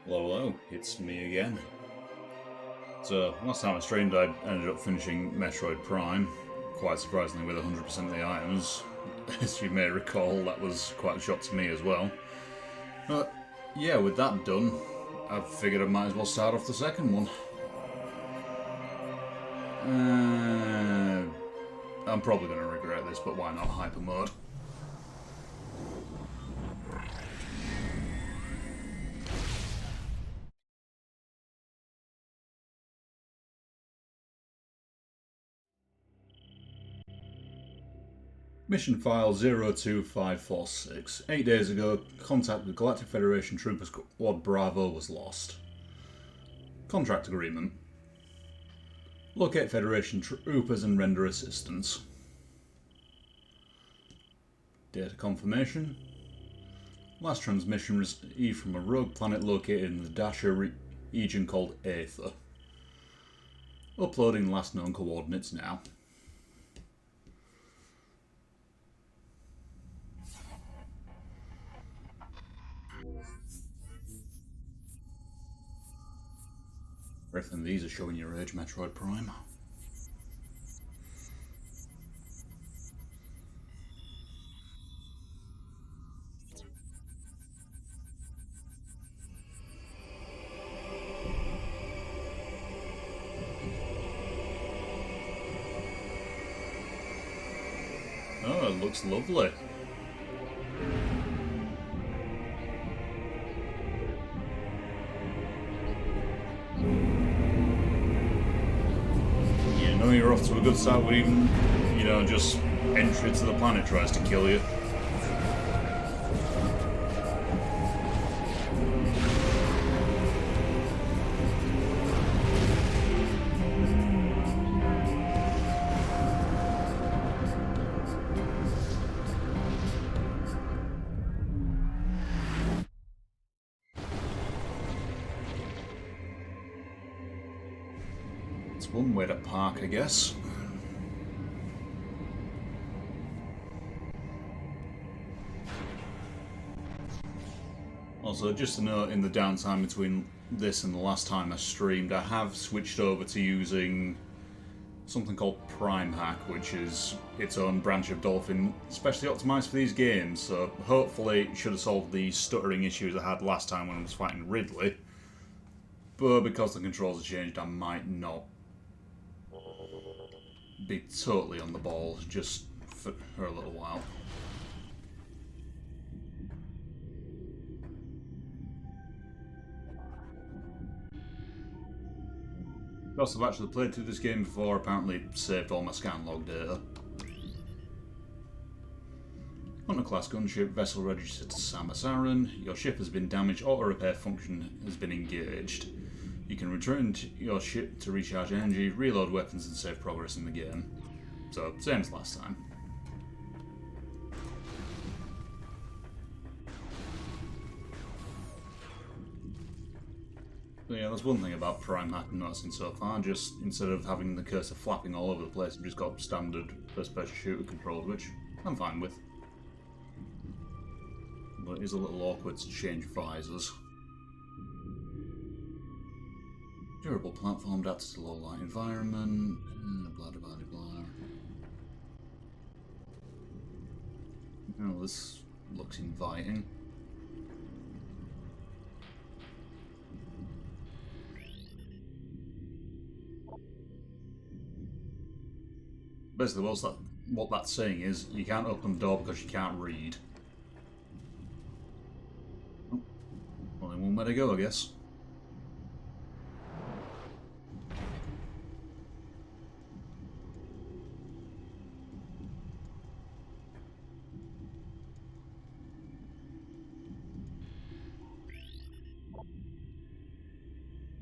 Hello, hello, it's me again. So, last time I streamed, I ended up finishing Metroid Prime, quite surprisingly with 100% of the items. As you may recall, that was quite a shock to me as well. But, yeah, with that done, I figured I might as well start off the second one. I'm probably going to regret this, but why not hyper mode? Mission File 02546. 8 days ago, contact with Galactic Federation Trooper Squad Bravo was lost. Contract agreement. Locate Federation troopers and render assistance. Data confirmation. Last transmission received from a rogue planet located in the Dasher region called Aether. Uploading last known coordinates now. Reckon these are showing your age, Metroid Prime. Oh, it looks lovely. You know you're off to a good start when even, just entry to the planet tries to kill you. It's one way to park, I guess. Also, just a note, in the downtime between this and the last time I streamed, I have switched over to using something called Prime Hack, which is its own branch of Dolphin, specially optimised for these games, so hopefully it should have solved the stuttering issues I had last time when I was fighting Ridley. But because the controls have changed, I might not be totally on the ball just for a little while. Because I've actually played through this game before, apparently saved all my scan log data. Hunter class gunship, vessel registered to Samasaran. Your ship has been damaged, auto repair function has been engaged. You can return to your ship to recharge energy, reload weapons and save progress in the game. So, same as last time. So yeah, that's one thing about Prime Hack I'm noticing so far, just instead of having the cursor flapping all over the place, I've just got standard first-person shooter controls, which I'm fine with. But it is a little awkward to change visors. Durable platform adapted to low light environment, blah blah blah blah. Oh, this looks inviting. Basically, what that's saying is you can't open the door because you can't read. Oh, only one way to go, I guess.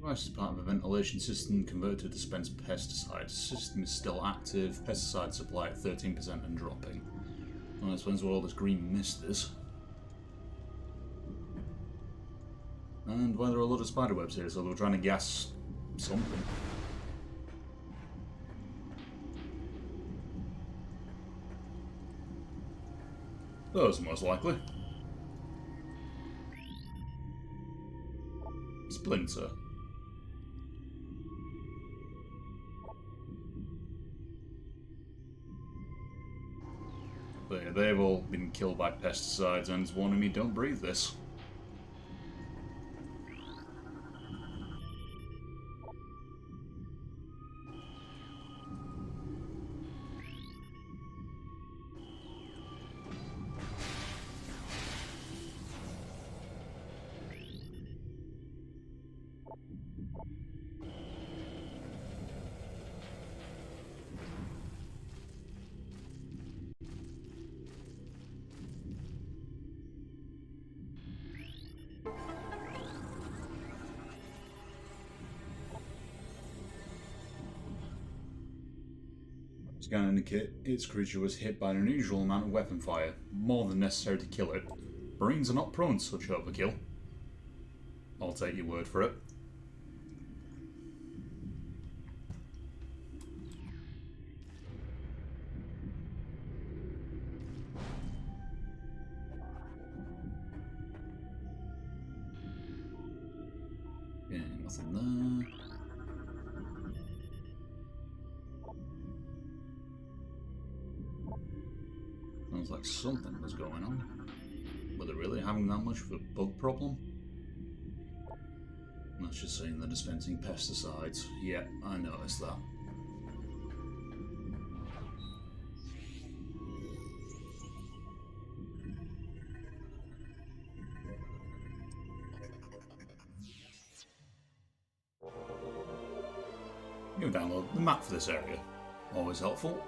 Device is part of a ventilation system converted to dispense pesticides. The system is still active. Pesticide supply at 13% and dropping. Well, that explains what all this green mist is. And why there are a lot of spiderwebs here, so they were trying to gas something. Those are most likely. Splinter. But yeah, they've all been killed by pesticides, and it's warning me don't breathe this. Scan indicate its creature was hit by an unusual amount of weapon fire, more than necessary to kill it. Marines are not prone to such overkill. I'll take your word for it. Yeah, nothing there. Sounds like something was going on. Were they really having that much of a bug problem? That's just saying they're dispensing pesticides. Yeah, I noticed that. You download the map for this area. Always helpful.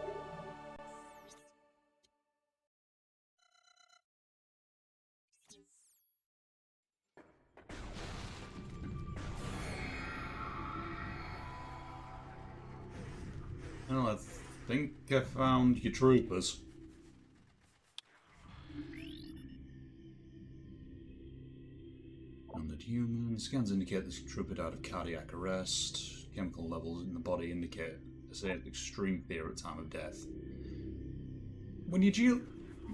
Well, I think I found your troopers. Grounded human. Scans indicate this trooper died of cardiac arrest. Chemical levels in the body indicate extreme fear at time of death. When you're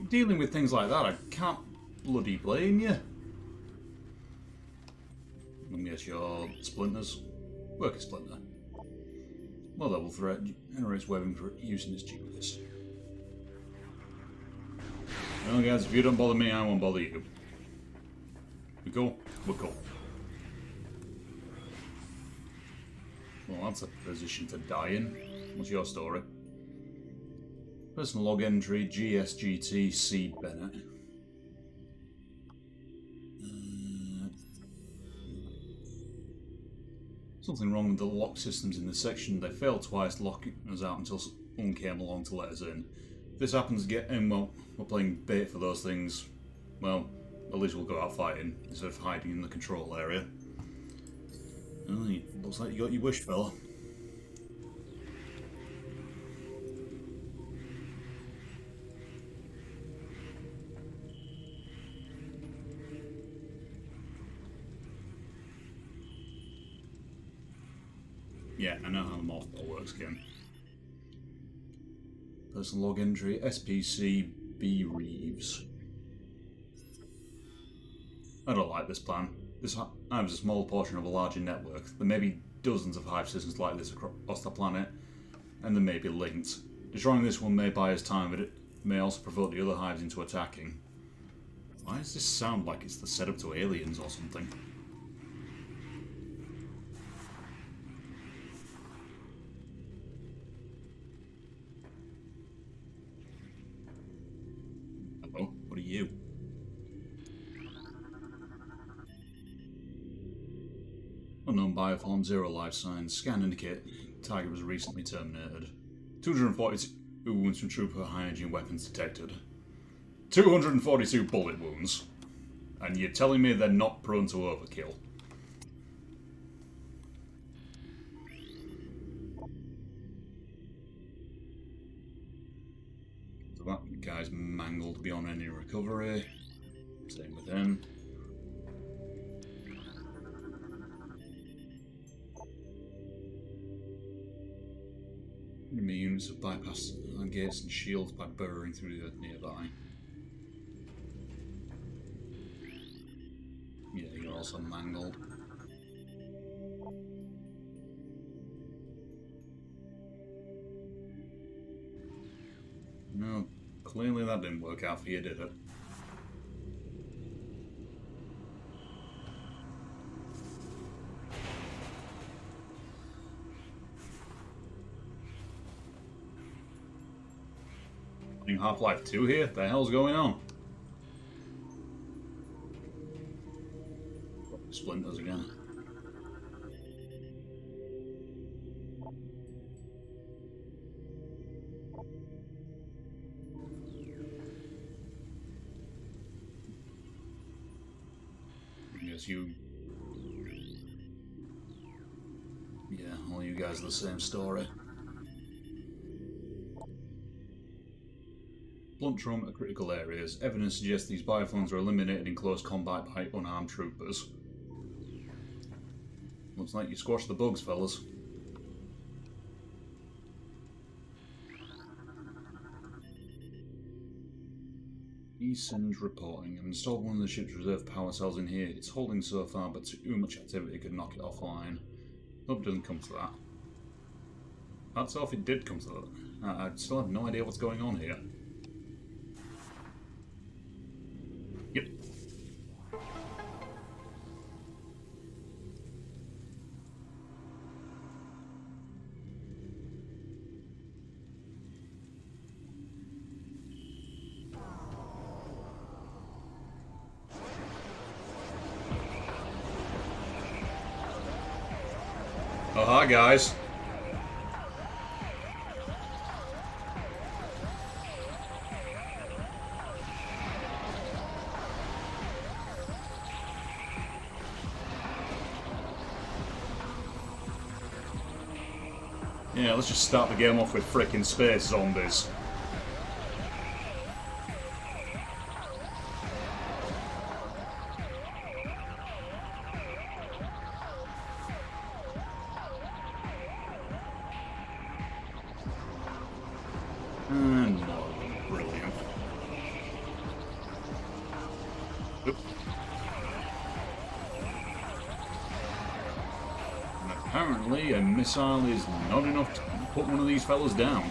dealing with things like that, I can't bloody blame you. Let me guess your splinters. Work a splinter. Low level threat generates webbing for using its GPS. Well guys, if you don't bother me, I won't bother you. We cool? We're cool. Well, that's a position to die in. What's your story? Personal log entry, GSGT C Bennett. Something wrong with the lock systems in this section. They failed twice, locking us out until someone came along to let us in. If this happens again, well, we're playing bait for those things. Well, at least we'll go out fighting instead of hiding in the control area. Oh, looks like you got your wish, fella. Yeah, I know how the mothball works again. Personal log entry, SPC B Reeves. I don't like this plan. This hive is a small portion of a larger network. There may be dozens of hive systems like this across the planet, and they may be linked. Destroying this one may buy us time, but it may also provoke the other hives into attacking. Why does this sound like it's the setup to aliens or something? Hello? What are you? Unknown bioform, zero life signs. Scan indicate target was recently terminated. 242 wounds from trooper high-energy weapons detected. 242 bullet wounds. And you're telling me they're not prone to overkill? So that guy's mangled beyond any recovery. Same with him. Enemy units have bypassed gates and shields by burrowing through the earth nearby. Yeah, you're also mangled. No, clearly that didn't work out for you, did it? Playing Half-Life 2 here? What the hell's going on? Splinters again. I guess you... Yeah, all you guys are the same story. Blunt trauma at critical areas. Evidence suggests these biophones were eliminated in close combat by unarmed troopers. Looks like you squashed the bugs, fellas. Eason's reporting. I've installed one of the ship's reserve power cells in here. It's holding so far, but too much activity could knock it offline. Hope it doesn't come to that. That's off it did come to that. I still have no idea what's going on here. Yep. Oh, hi, guys. Yeah, let's just start the game off with frickin' space zombies. And more of them. Brilliant. Oop. And apparently a missile is not enough to put one of these fellas down.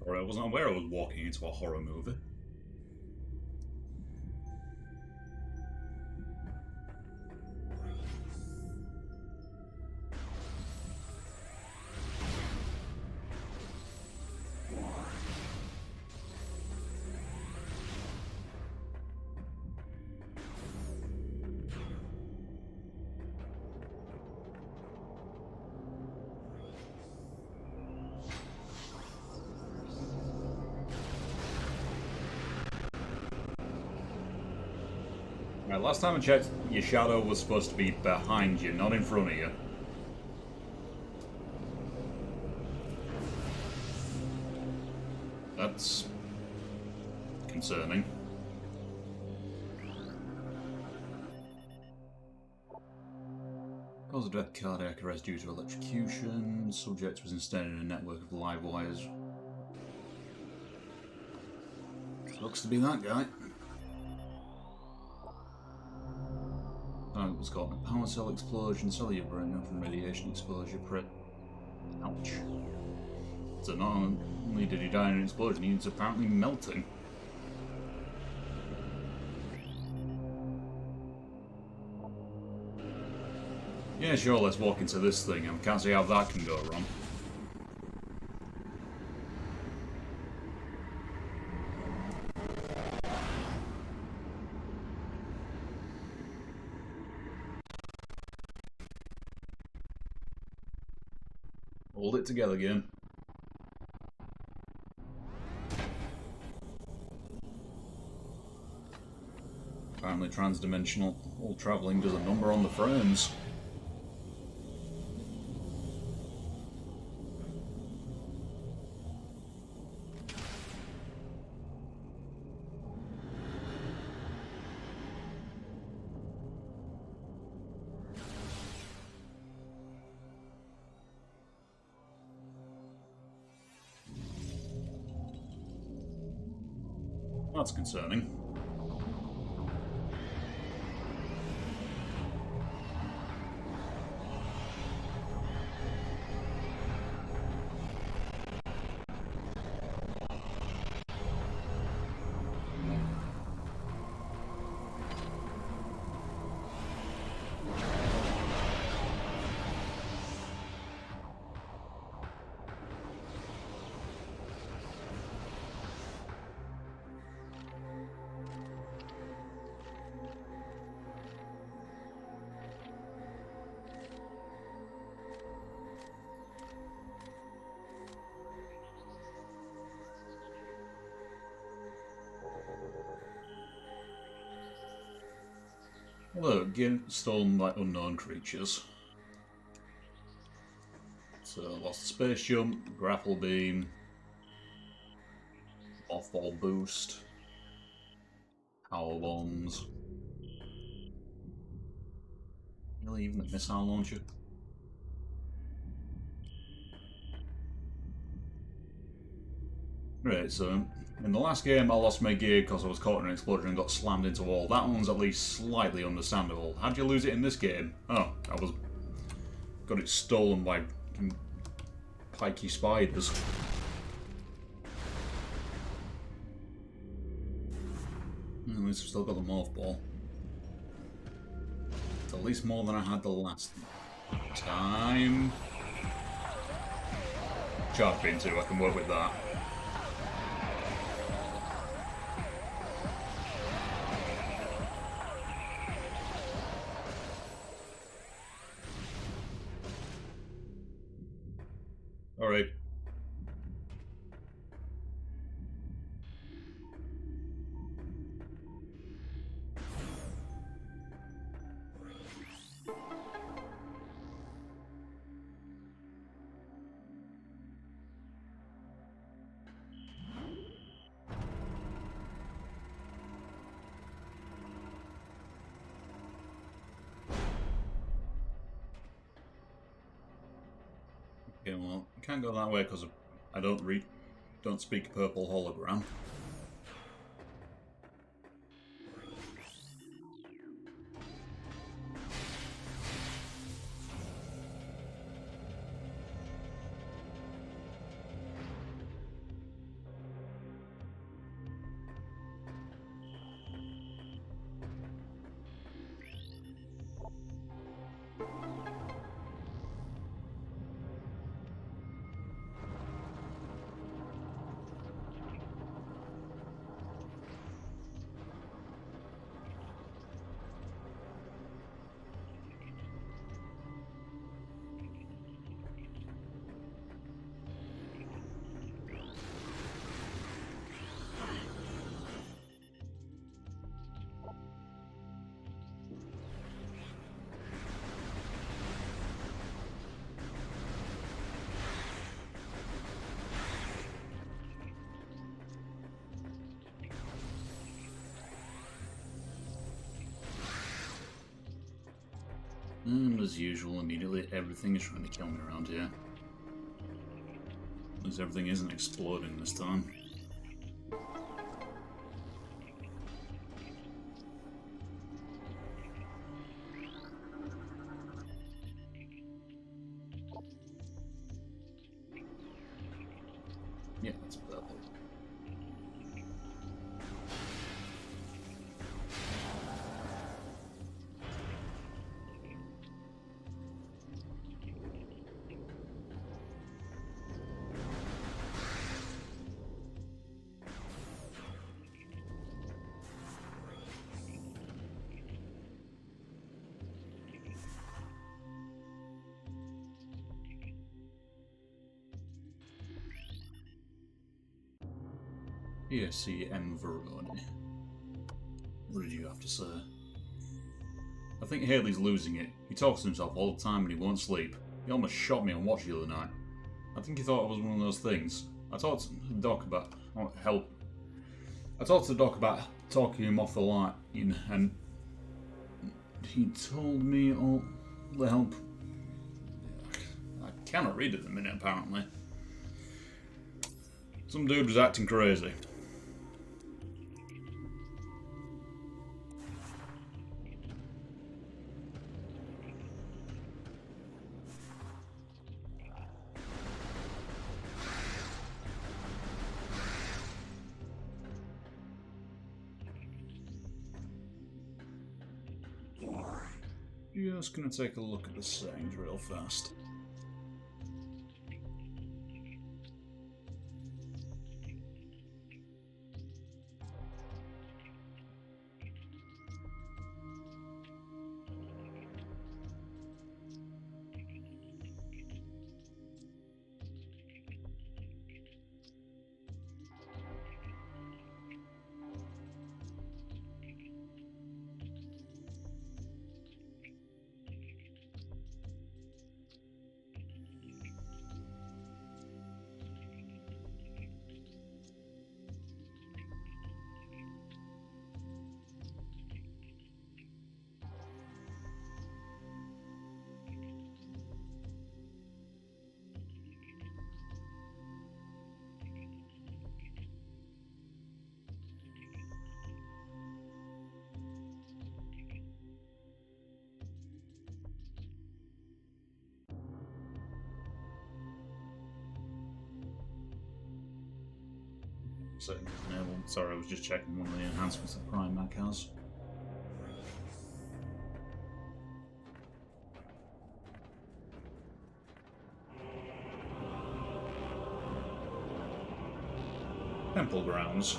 Or I wasn't aware I was walking into a horror movie. Right, last time I checked, your shadow was supposed to be behind you, not in front of you. That's concerning. Cause of death, cardiac arrest due to electrocution. Subject was instead in a network of live wires. Looks to be that guy. It was caught in a power cell explosion, cellular burnout from radiation exposure. Ouch. So not only did he die in an explosion, he was apparently melting. Yeah, sure, let's walk into this thing. I can't see how that can go wrong. Hold it together again. Apparently transdimensional travelling does a number on the frames. That's concerning. Look, get stolen by unknown creatures. So, lost the space jump, grapple beam, off-ball boost, power bombs. Really, even the missile launcher? Right, so in the last game I lost my gear because I was caught in an explosion and got slammed into a wall. That one's at least slightly understandable. How'd you lose it in this game? Oh, got it stolen by pikey spiders. At least I've still got the morph ball. It's at least more than I had the last time. Charge beam too, I can work with that. Alright. Okay, well, I can't go that way because I don't speak purple hologram. And as usual, immediately everything is trying to kill me around here. At least everything isn't exploding this time. Yeah, that's purple. ESCM Veroni. What did you have to say? I think Haley's losing it. He talks to himself all the time and he won't sleep. He almost shot me on watch the other night. I think he thought I was one of those things. I talked to the doc about help. I talked to the doc about talking him off the line, and he told me all the help. I cannot read at the minute, apparently. Some dude was acting crazy. Just gonna take a look at the settings real fast. Settings enabled. Sorry, I was just checking one of the enhancements that Prime Mac has. Temple grounds.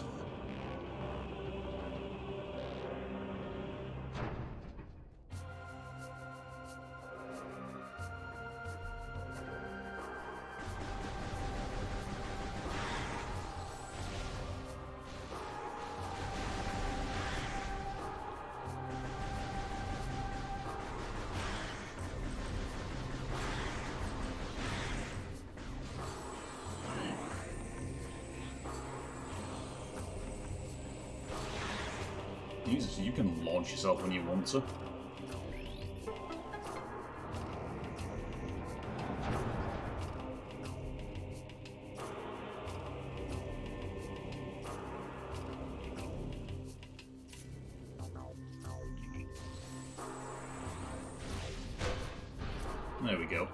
Jesus, you can launch yourself when you want to. There we go.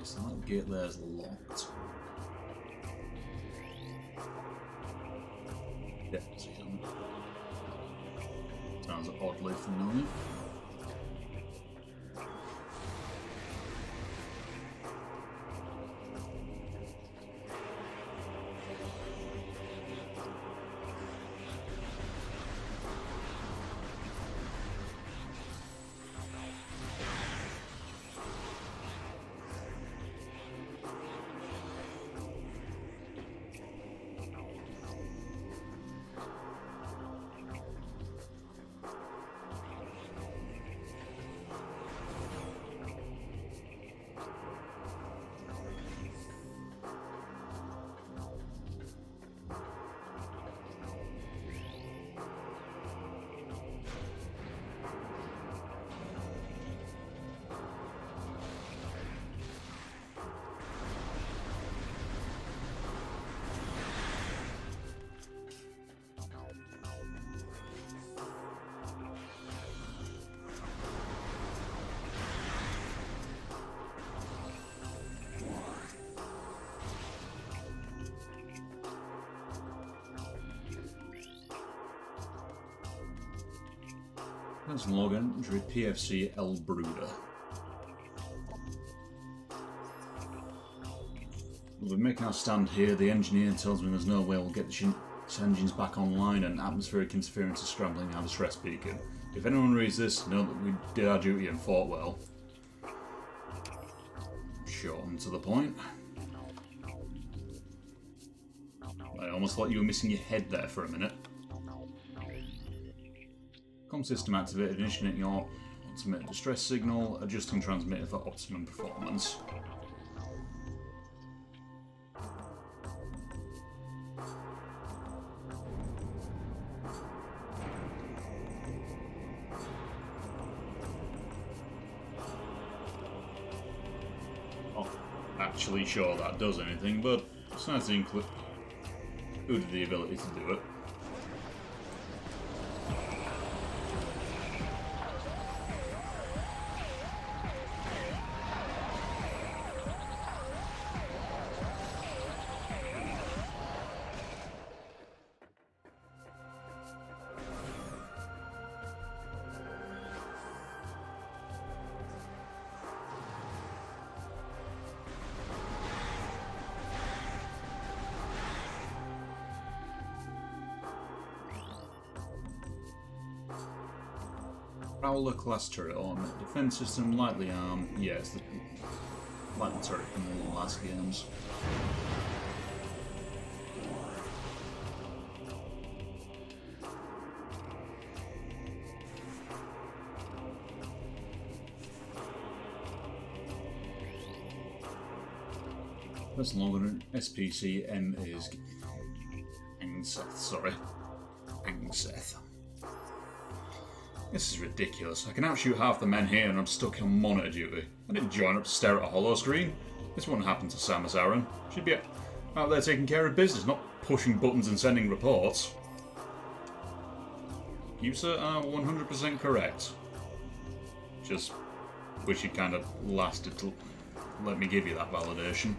So that gate there's locked. Definitely see him. Sounds oddly familiar. Let's log entry PFC El Bruder. We'll be making our stand here. The engineer tells me there's no way we'll get the engines back online, and atmospheric interference is scrambling our distress beacon. If anyone reads this, know that we did our duty and fought well. Short and to the point. I almost thought you were missing your head there for a minute. Comm system activated, initiating your ultimate distress signal, adjusting transmitter for optimum performance. Not actually sure that does anything, but it's nice to include the ability to do it. Prowler class turret armor. Defense system lightly armed. Yeah, it's the lightning turret from the last games. That's longer than SPC M is Angseth, sorry. Angseth. This is ridiculous. I can outshoot half the men here and I'm stuck on monitor duty. I didn't join up to stare at a hollow screen. This wouldn't happen to Samus Aran. She'd be out there taking care of business, not pushing buttons and sending reports. You, sir, are 100% correct. Just wish you'd kind of lasted to let me give you that validation.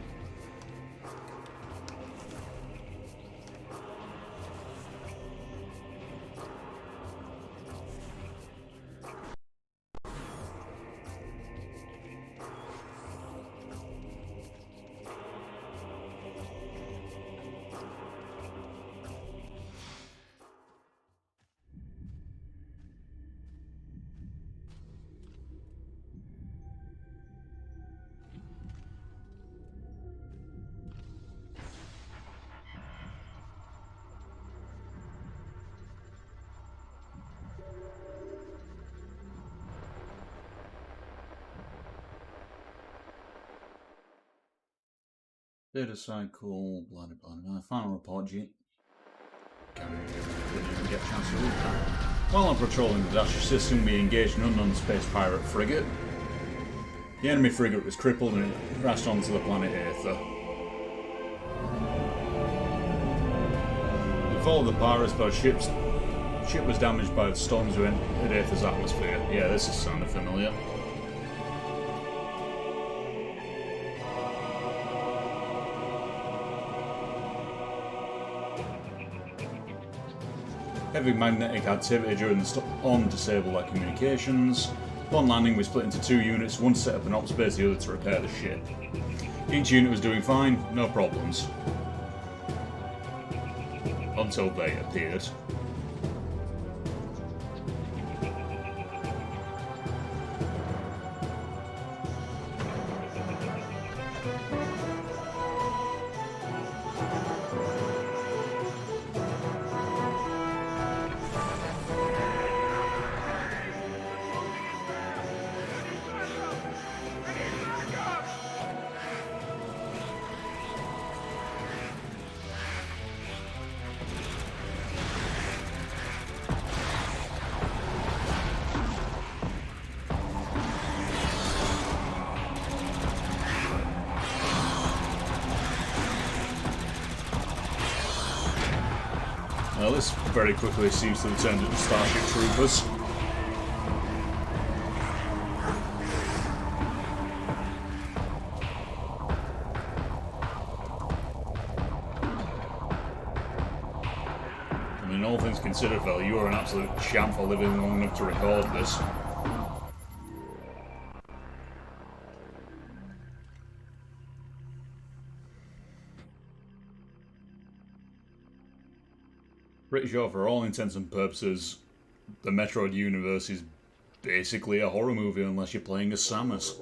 Data cycle, blah blah blah. Final report, G. Didn't even get a chance to read that. While on patrolling the Dasher system, we engaged an unknown space pirate frigate. The enemy frigate was crippled and it crashed onto the planet Aether. We followed the pirates, but our ship was damaged by the storms who entered Aether's atmosphere. Yeah, this is sounding familiar. Heavy magnetic activity during the storm disabled our communications. Upon landing, we split into two units, one to set up an ops base, the other to repair the ship. Each unit was doing fine, no problems. Until they appeared. Well, this very quickly seems to have turned into Starship Troopers. I mean, all things considered, fella, you are an absolute champ for living long enough to record this. pretty sure for all intents and purposes, the Metroid universe is basically a horror movie unless you're playing as Samus.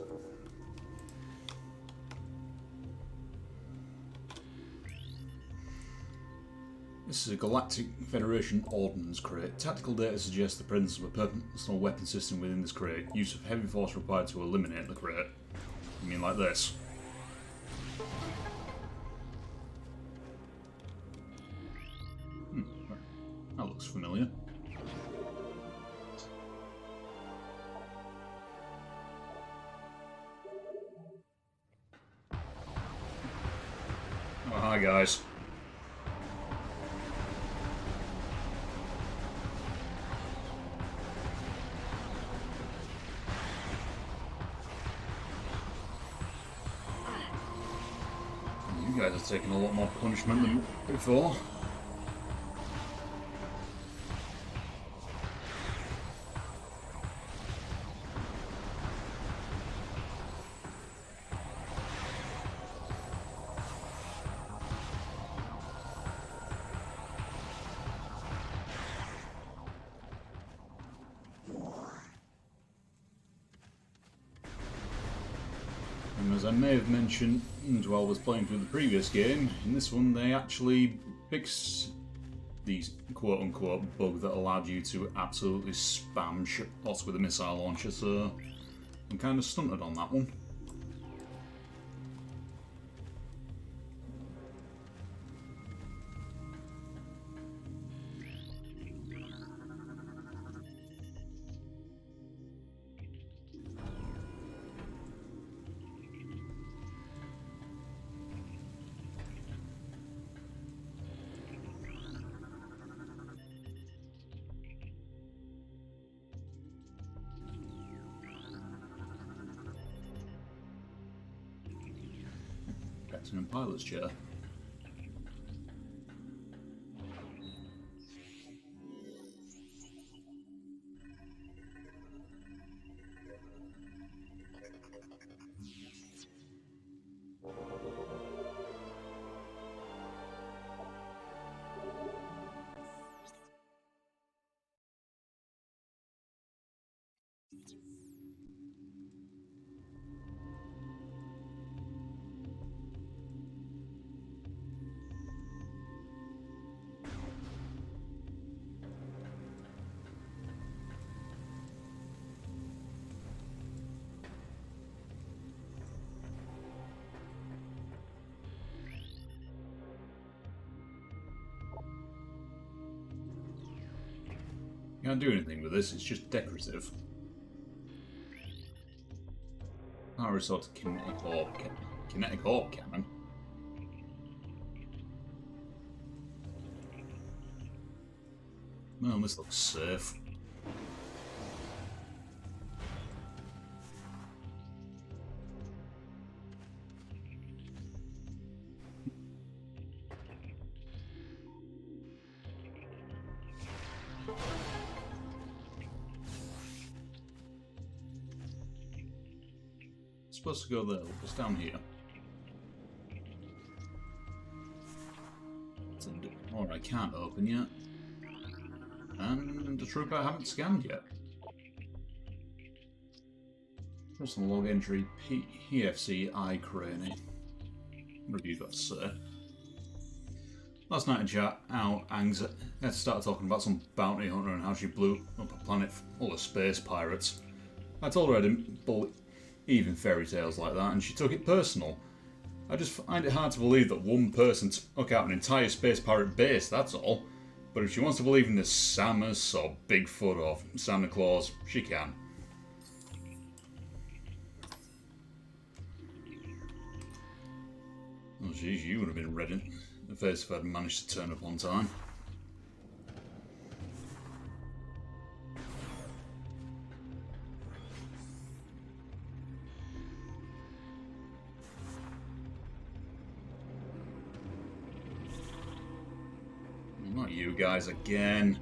This is a Galactic Federation Ordnance crate. Tactical data suggests the presence of a personal weapon system within this crate. Use of heavy force required to eliminate the crate. You mean like this? That looks familiar. Oh, hi guys. You guys are taking a lot more punishment than before. And as I may have mentioned while I was playing through the previous game, in this one they actually fixed these quote-unquote bug that allowed you to absolutely spam shots with a missile launcher, so I'm kind of stunted on that one. Captain and pilot's chair. You can't do anything with this, it's just decorative. Power sort of kinetic orb cannon. Well, this looks safe. Supposed to go there, it's down here. It's a door I can't open yet. And the trooper I haven't scanned yet. Personal log entry PFC I Craney. What have you got to say? Last night in chat, Angs started talking about some bounty hunter and how she blew up a planet full of space pirates. I told her I didn't believe even fairy tales like that, and she took it personal. I just find it hard to believe that one person took out an entire space pirate base, that's all. But if she wants to believe in the Samus or Bigfoot or Santa Claus, she can. Oh jeez, you would have been red in the face if I'd managed to turn up on time. Not you guys again.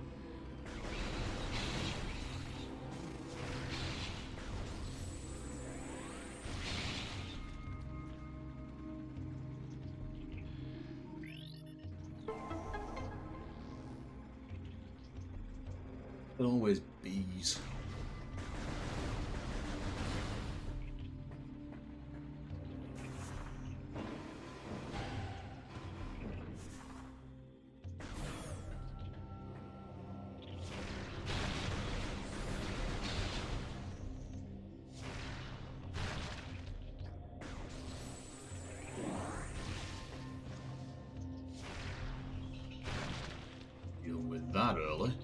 But always bees. Deal with that early.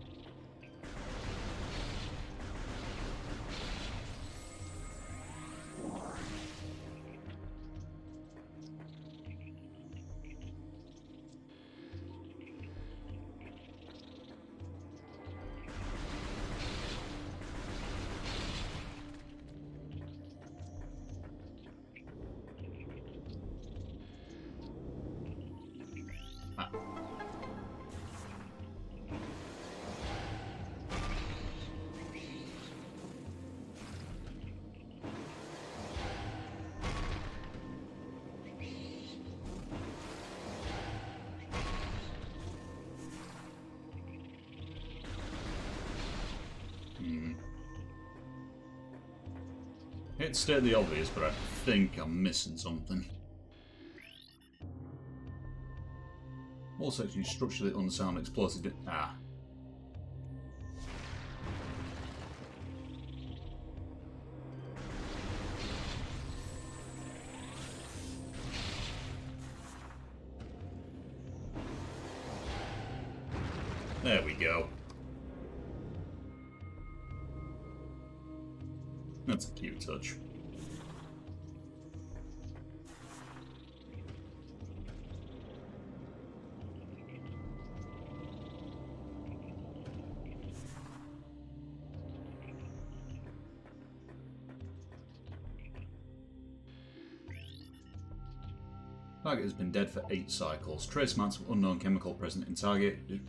Ah. It's state the obvious, but I think I'm missing something. All sections structurally unsound explosive. Ah. There we go. That's a cute touch. Target has been dead for 8 cycles. Trace amounts of unknown chemical present in target. It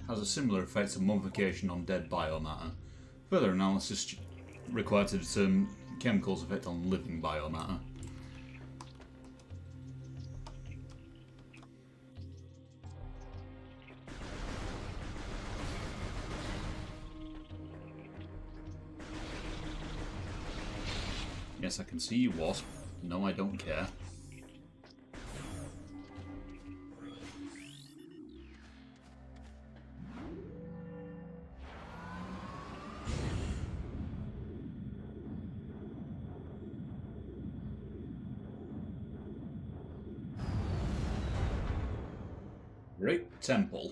has a similar effect of mummification on dead biomatter. Further analysis required to determine chemicals' effect on living biomatter. Yes, I can see you, Wasp. No, I don't care. Great Temple.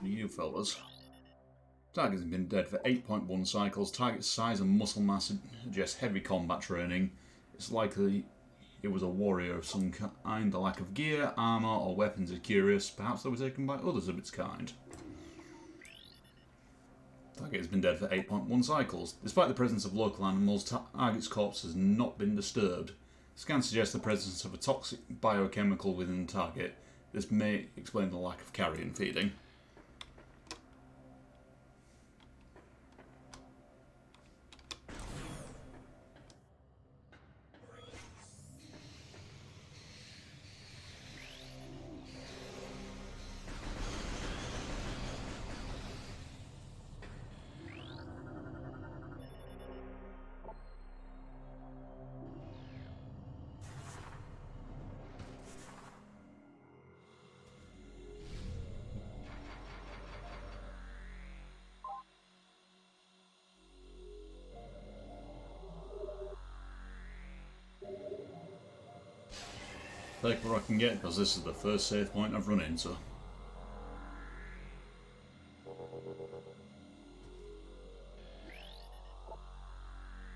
You fellas. Target has been dead for 8.1 cycles. Target's size and muscle mass suggest heavy combat training. It's likely it was a warrior of some kind. The lack of gear, armour, or weapons is curious. Perhaps they were taken by others of its kind. Target has been dead for 8.1 cycles. Despite the presence of local animals, Target's corpse has not been disturbed. Scans suggest the presence of a toxic biochemical within the target. This may explain the lack of carrion feeding. Take what I can get, because this is the first save point I've run into.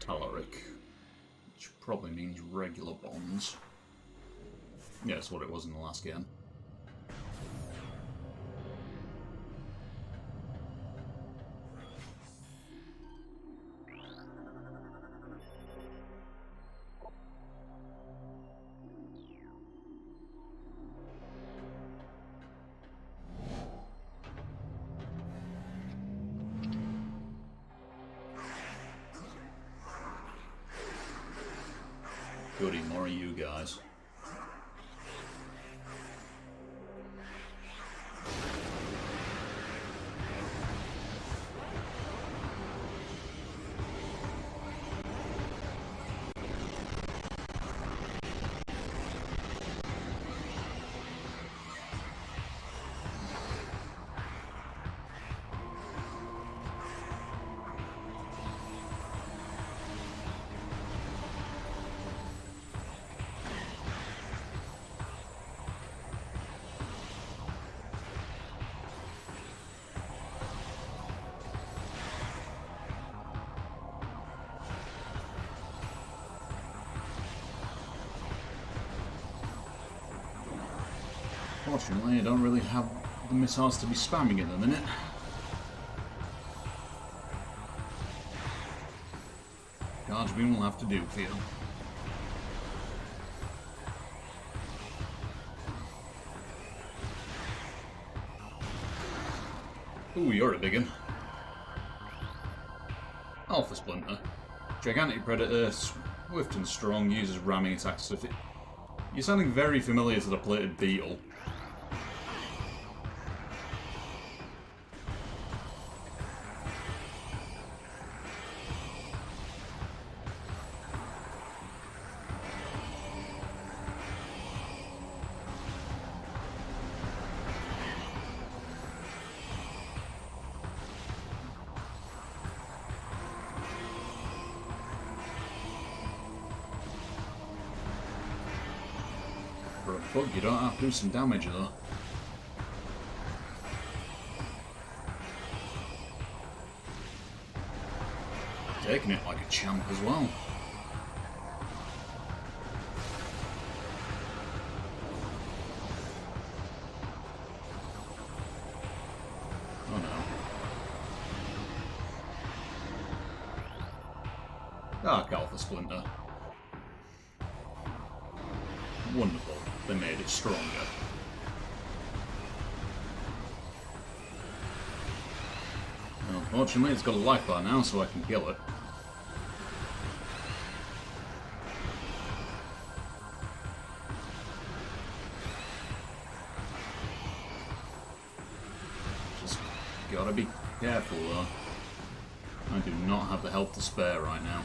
Talaric, which probably means regular bombs. Yeah, that's what it was in the last game. Goody, more of you guys. Fortunately, I don't really have the missiles to be spamming in a minute. Charge beam will have to do for you. Ooh, you're a big one. Alpha Splinter. Gigantic Predator, swift and strong, uses ramming attacks. You're sounding very familiar to the plated beetle. For a bug, you don't have to do some damage though. Taking it like a champ as well. Oh no. Dark Alpha Splinter. Wonderful. They made it stronger. Well, fortunately, it's got a life bar now, so I can kill it. Just gotta be careful, though. I do not have the health to spare right now.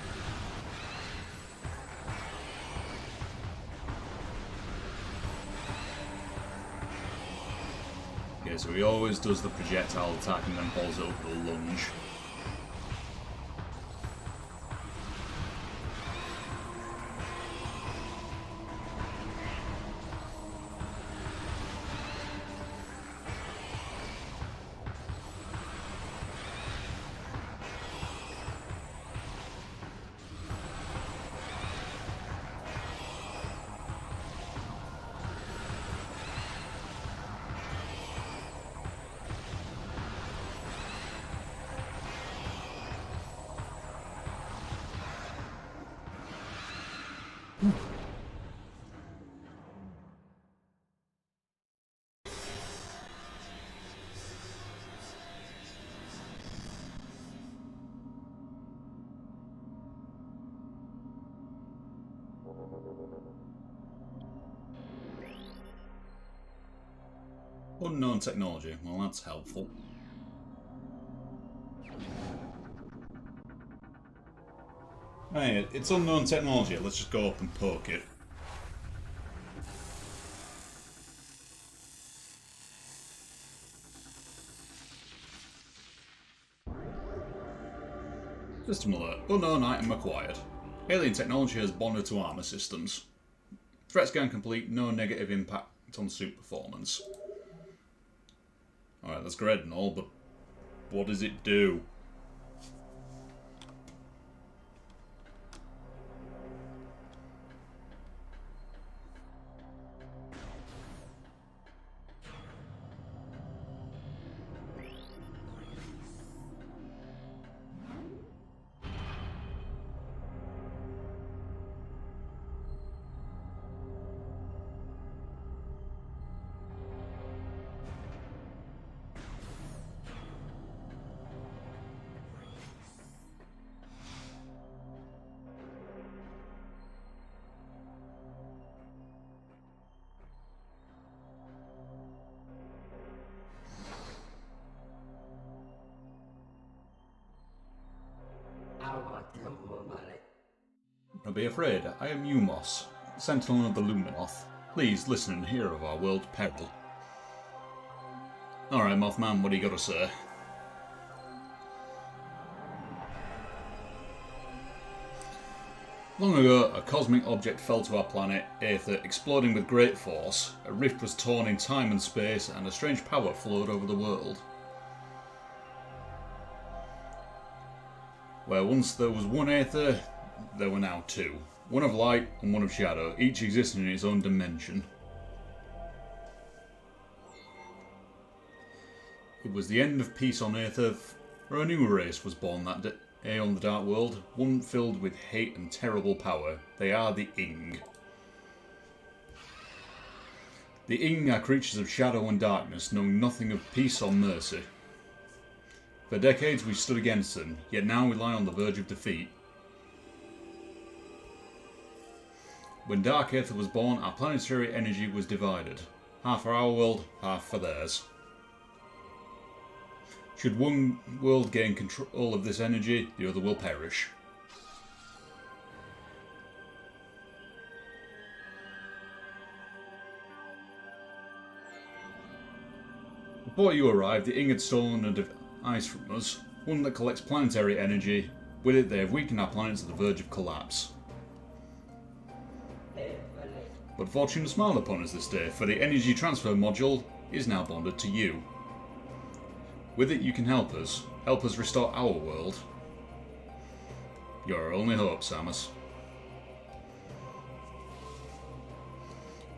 Okay, so he always does the projectile attack and then pulls it up with a lunge. Unknown technology. Well, that's helpful. Hey, it's unknown technology. Let's just go up and poke it. System alert. Unknown item acquired. Alien technology has bonded to armor systems. Threat scan complete. No negative impact on suit performance. Alright, that's great and all, but what does it do? Don't be afraid, I am Umos, Sentinel of the Luminoth. Please listen and hear of our world's peril. Alright, Mothman, what do you got to say? Long ago, a cosmic object fell to our planet, Aether, exploding with great force. A rift was torn in time and space, and a strange power flowed over the world. Where once there was one Aether, there were now two. One of light and one of shadow, each existing in its own dimension. It was the end of peace on Earth, where a new race was born that day on the Dark World, one filled with hate and terrible power. They are the Ing. The Ing are creatures of shadow and darkness, knowing nothing of peace or mercy. For decades we stood against them, yet now we lie on the verge of defeat. When Dark Aether was born, our planetary energy was divided. Half for our world, half for theirs. Should one world gain control of this energy, the other will perish. Before you arrived, the Ing had stolen a device from us, one that collects planetary energy. With it, they have weakened our planet to the verge of collapse. But fortune smiled upon us this day, for the energy transfer module is now bonded to you. With it, you can help us restore our world. You're our only hope, Samus.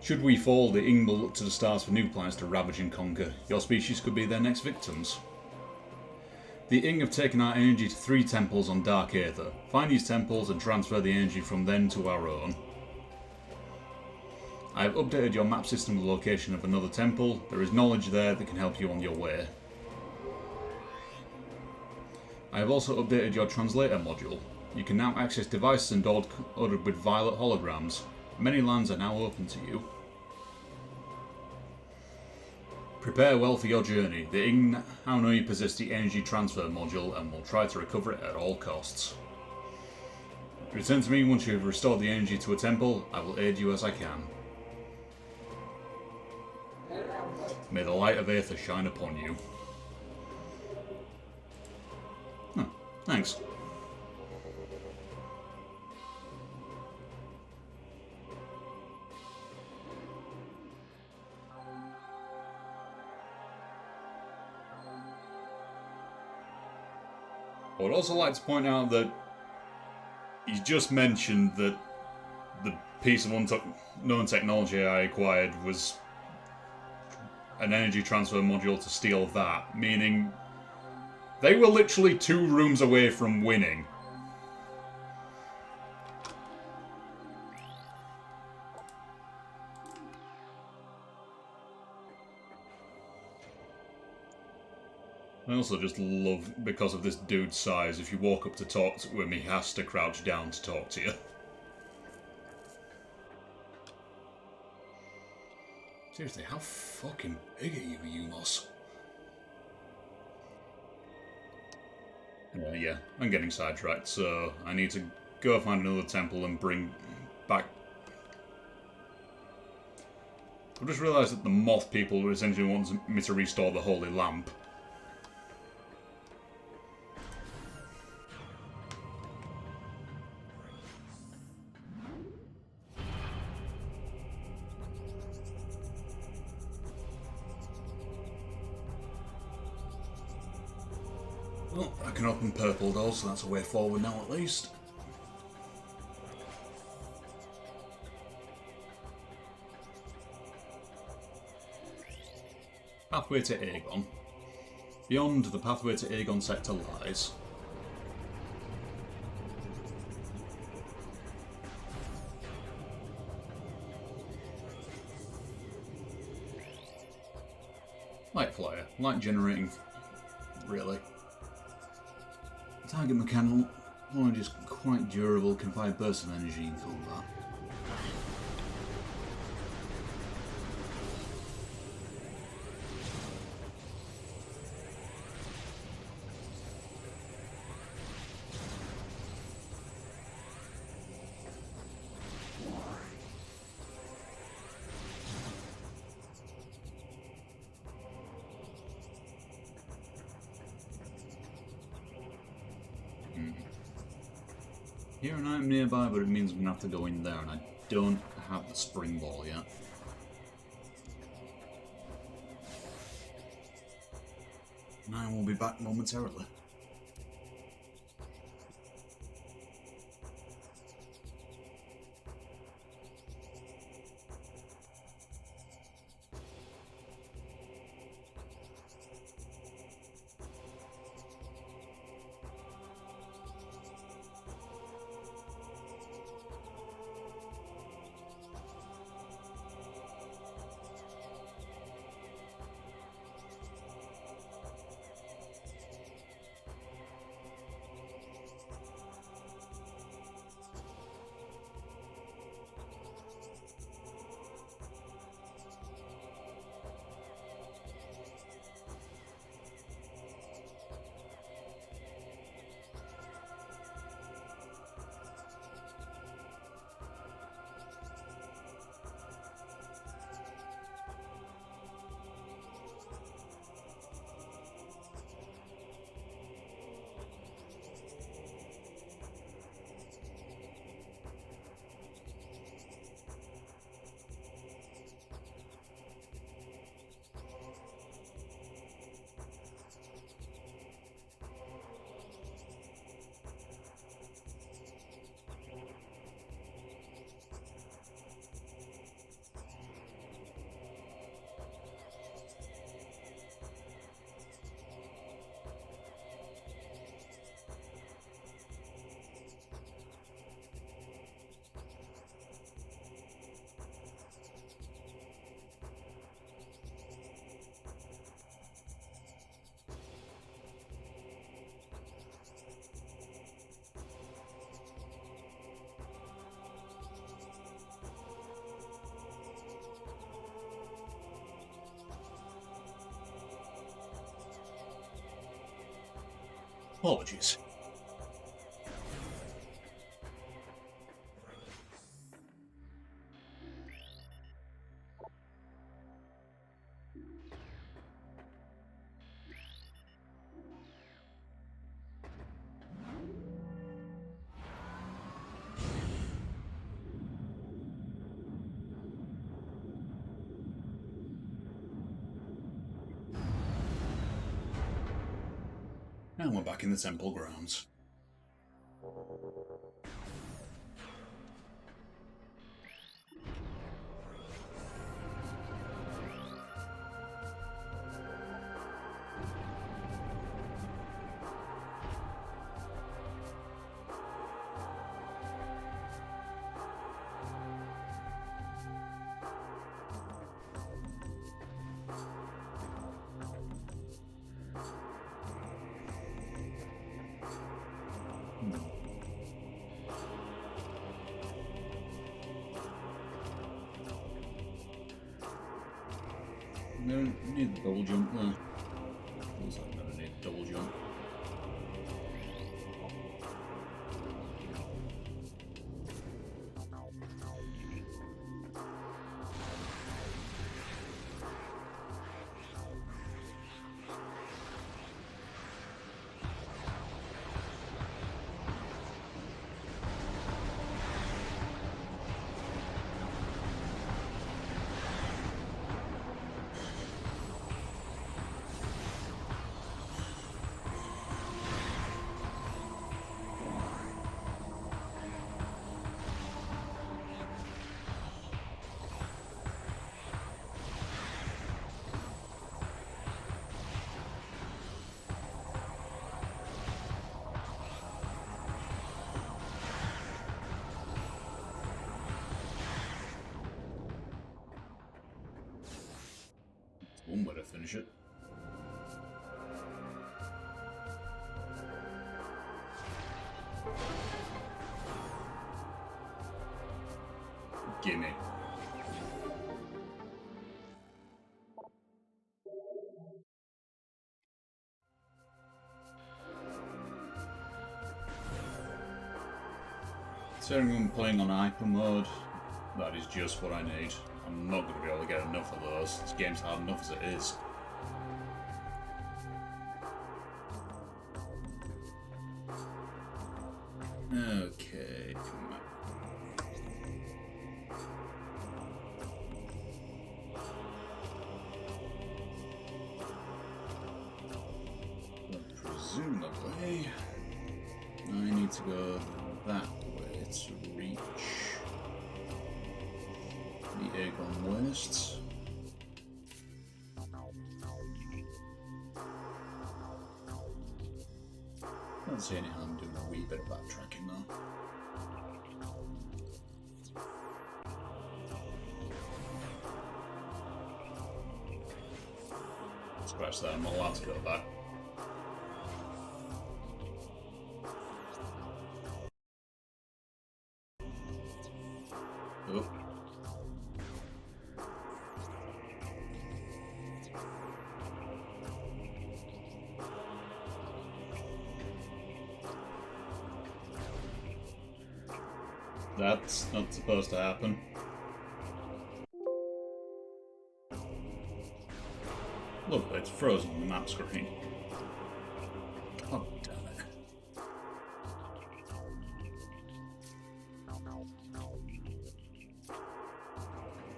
Should we fall, the Ing will look to the stars for new planets to ravage and conquer. Your species could be their next victims. The Ing have taken our energy to 3 temples on Dark Aether. Find these temples and transfer the energy from them to our own. I have updated your map system with the location of another temple. There is knowledge there that can help you on your way. I have also updated your translator module. You can now access devices ordered with violet holograms. Many lands are now open to you. Prepare well for your journey. The Ing now know you possess the energy transfer module and will try to recover it at all costs. Return to me once you have restored the energy to a temple. I will aid you as I can. May the light of Aether shine upon you. Oh, thanks. I would also like to point out that he's just mentioned that the piece of unknown technology I acquired was an energy transfer module to steal that, meaning they were literally 2 rooms away from winning. I also just love, because of this dude's size, if you walk up to talk to him, he has to crouch down to talk to you. Seriously, how fucking big are you, Umos? Anyway, yeah, I'm getting sidetracked, so I need to go find another temple and bring back... I've just realised that the moth people essentially want me to restore the holy lamp. Well, I can open purple doors, so that's a way forward now at least. Pathway to Aegon. Beyond, the pathway to Aegon sector lies. Light flyer. Light generating... really. Target mechanical knowledge is quite durable, can fire bursts of energy in combat. Here an item nearby, but it means I'm going to have to go in there, and I don't have the spring ball yet. And I will be back momentarily. apologies. Now we're back in the temple grounds. No, need the double jump there. Looks like I'm gonna need a double jump. One way to finish it. Gimme. Considering I'm playing on hyper mode, that is just what I need. I'm not going to be able to get enough of those. This game's hard enough as it is. Okay, come on. Presumably, I need to go that way to reach the Aegon Wastes. I don't see any harm doing a wee bit of backtracking though. Scratch that, I'm not allowed to go back. Oh. That's not supposed to happen. Look, it's frozen on the map screen. God damn it.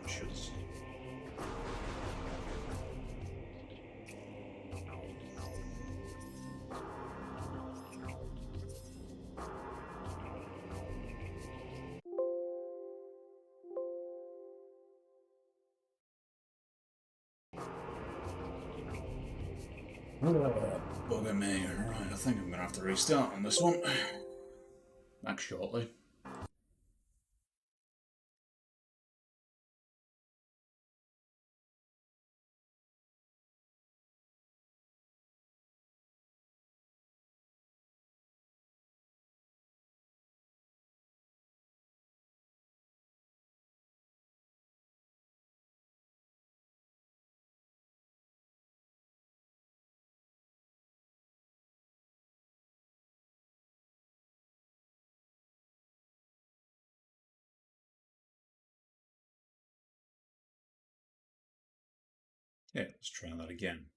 Should've. Bugger me. Right, I think I'm gonna have to restart on this one. Back shortly. Yeah, let's try that again.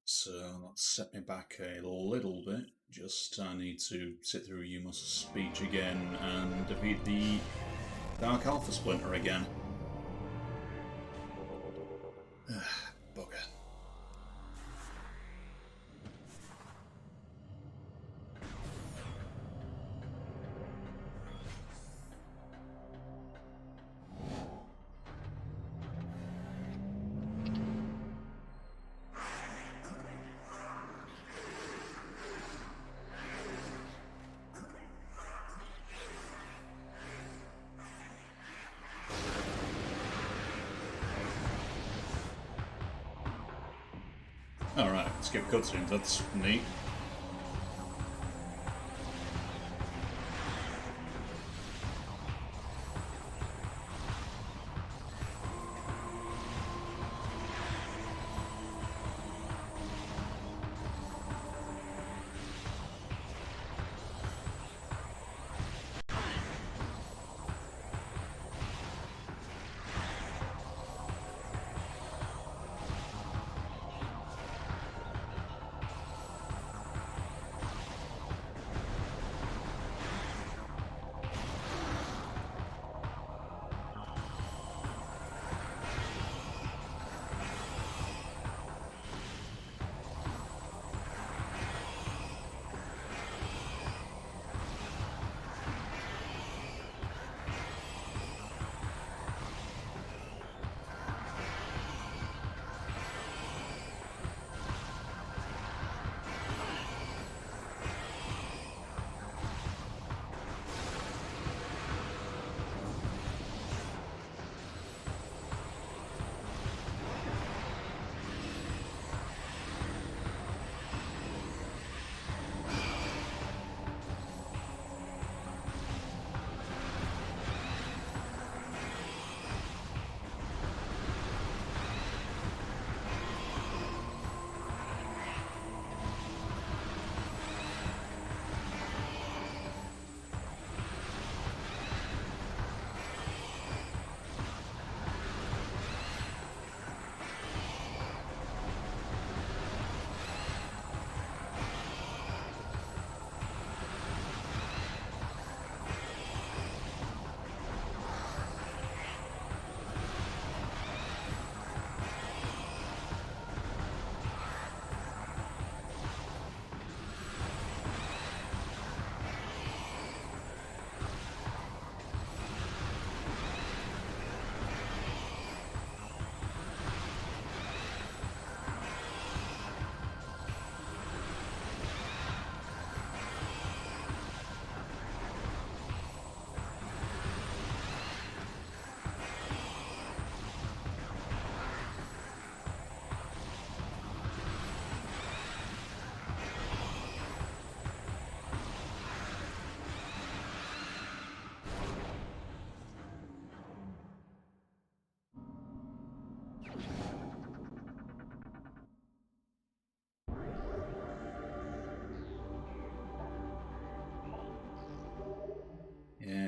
So let's set me back a little bit. Just I need to sit through You Must Speech again and defeat the Dark Alpha Splinter again. Bugger. Alright, skip cutscenes, that's neat.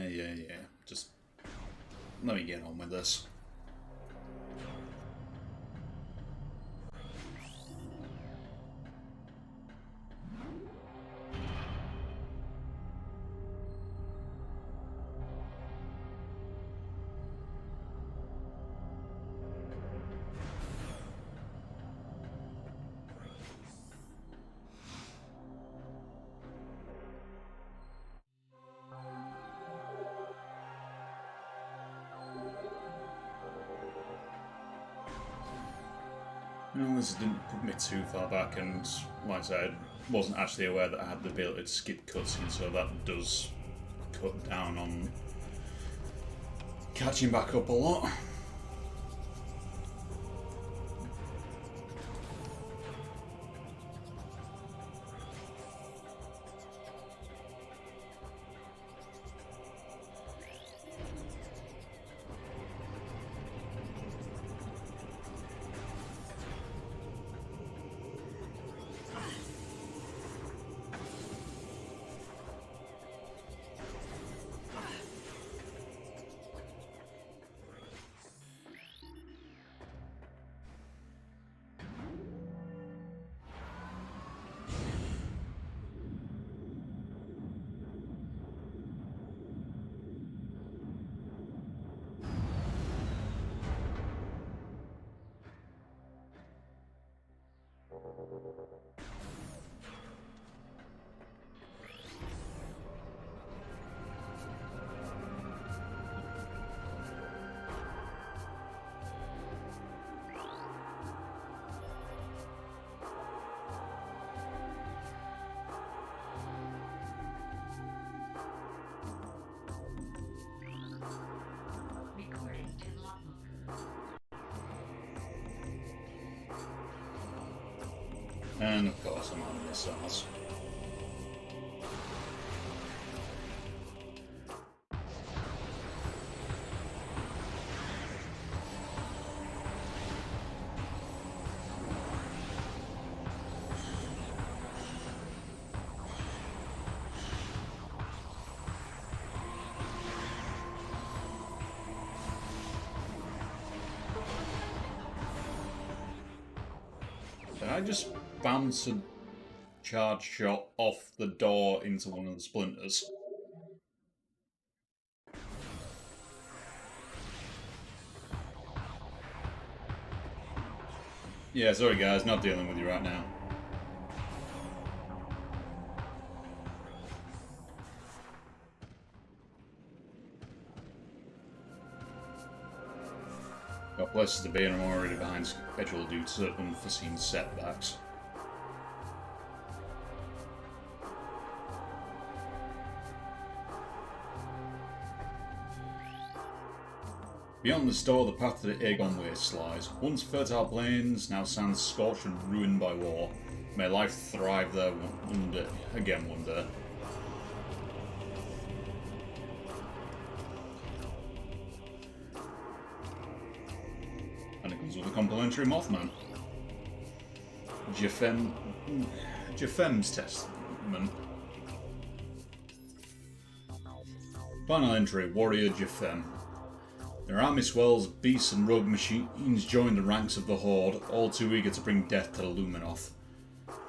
Yeah. Just let me get on with this. This didn't put me too far back, and like I said, I wasn't actually aware that I had the ability to skip cutscenes, so that does cut down on catching back up a lot. And of course I'm out of missiles. Did I just bounce a charge shot off the door into one of the splinters? Yeah, sorry guys, not dealing with you right now. Got places to be and I'm already behind schedule due to certain unforeseen setbacks. Beyond the store, the path to the Aegon Waste lies. Once fertile plains, now stands scorched and ruined by war. May life thrive there one day. And it comes with a complimentary Mothman. Jafem's Testament. Final entry, Warrior Jafem. Their army swells, beasts and rogue machines join the ranks of the Horde, all too eager to bring death to the Luminoth.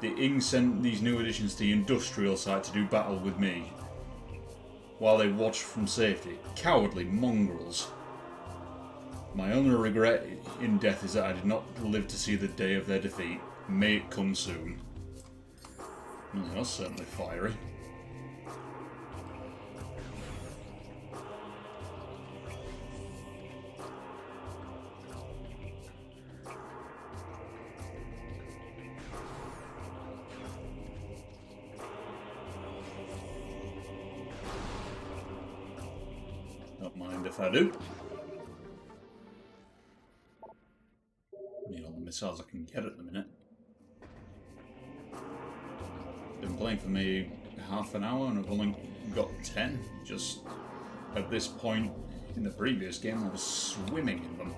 The Ing sent these new additions to the industrial site to do battle with me, while they watched from safety. Cowardly mongrels. My only regret in death is that I did not live to see the day of their defeat. May it come soon. Well, that's certainly fiery. Don't mind if I do. Need all the missiles I can get at the minute. Been playing for me half an hour and I've only got 10. Just at this point in the previous game I was swimming in them.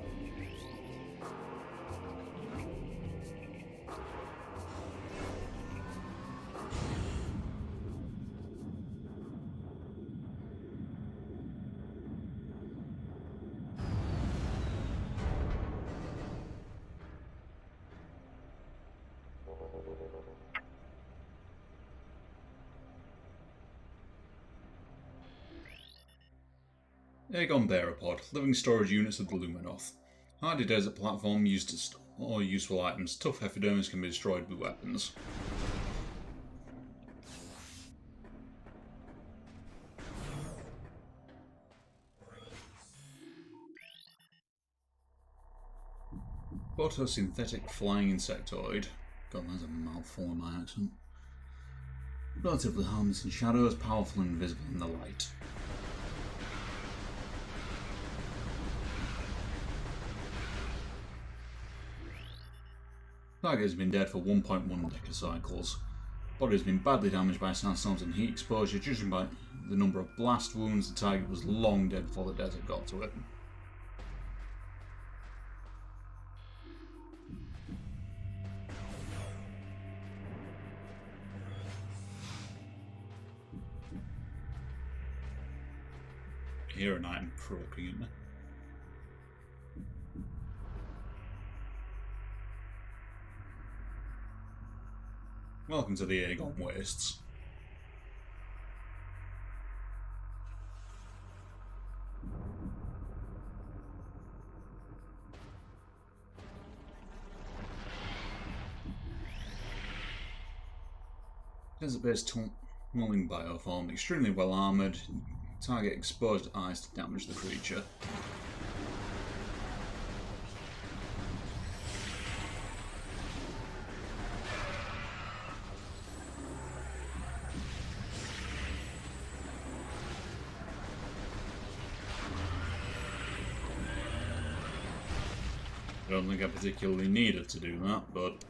Aegon Bearapod, living storage units of the Luminoth. Hardy desert platform used to store useful items. Tough hefidermis can be destroyed with weapons. Photosynthetic flying insectoid. God, that's a mouthful in my accent. Relatively harmless in shadows, powerful and invisible in the light. Target has been dead for 1.1 decacycles. Body has been badly damaged by sandstorms and heat exposure. Judging by the number of blast wounds, the target was long dead before the desert got to it. I hear an item croaking in there. Welcome to the Aegon Wastes. Desert-based tunneling bioform, extremely well armoured. Target exposed eyes to damage the creature. I don't think I particularly needed to do that, but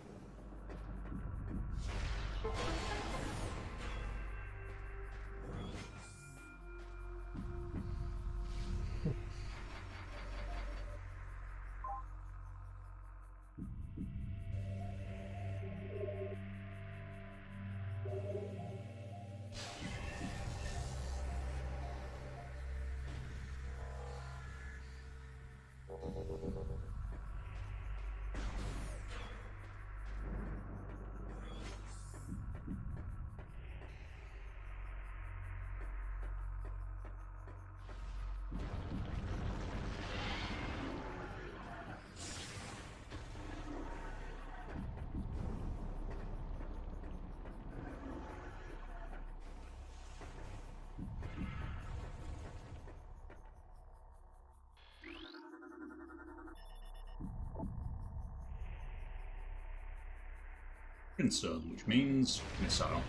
Brimstone, which means missile.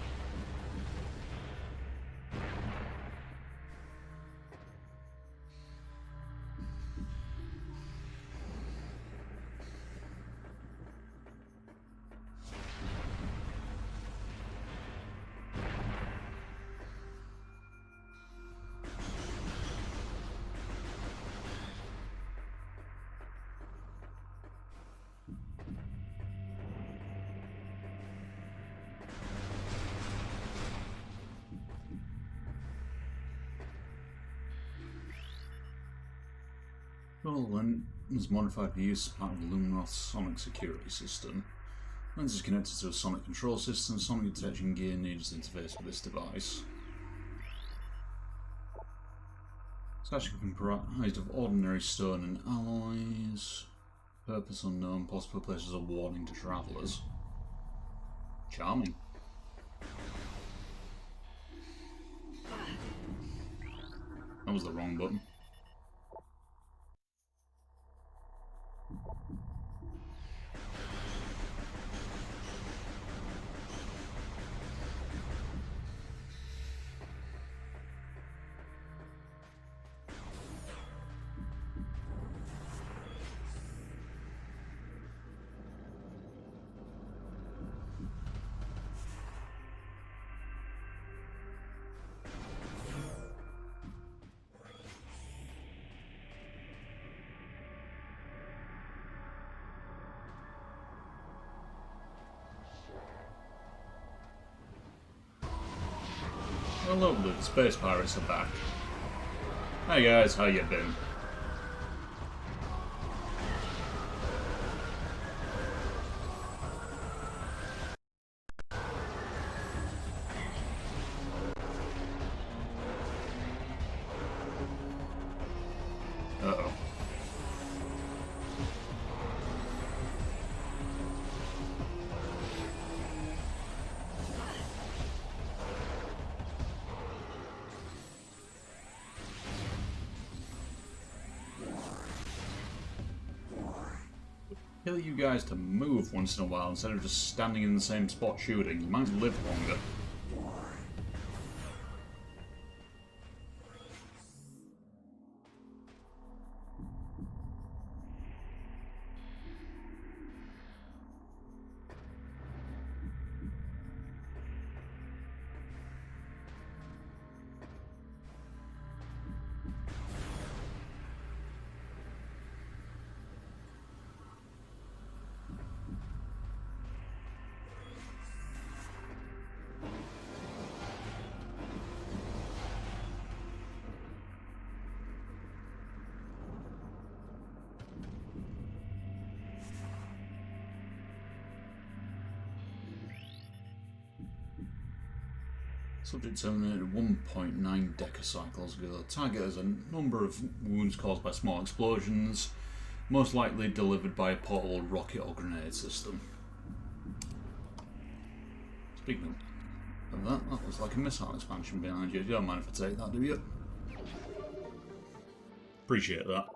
Well, then, is modified for use as part of the Luminroth's sonic security system. Lens is connected to a sonic control system. Sonic detection gear needs to interface with this device. It's actually comprised of ordinary stone and alloys. Purpose unknown. Possible places of warning to travellers. Charming. That was the wrong button. Well, lovely, the space pirates are back. Hey guys, how you been? Uh-oh. Tell you guys to move once in a while instead of just standing in the same spot shooting. You might live longer. Subject terminated 1.9 decacycles ago. The target has a number of wounds caused by small explosions, most likely delivered by a portable rocket or grenade system. Speaking of that, that was like a missile expansion behind you. You don't mind if I take that, do you? Appreciate that.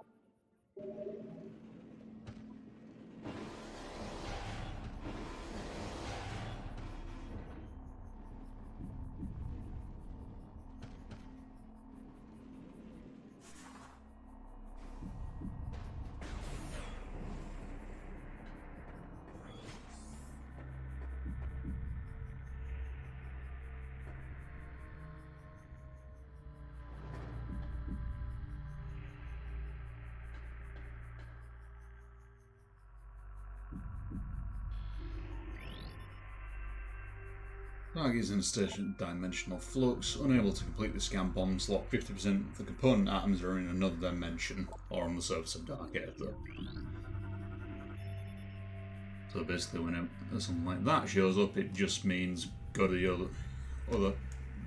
Target is in a state of dimensional flux, unable to complete the scan bomb slot. 50% of the component atoms are in another dimension, or on the surface of dark ether. So basically, when something like that shows up, it just means go to the other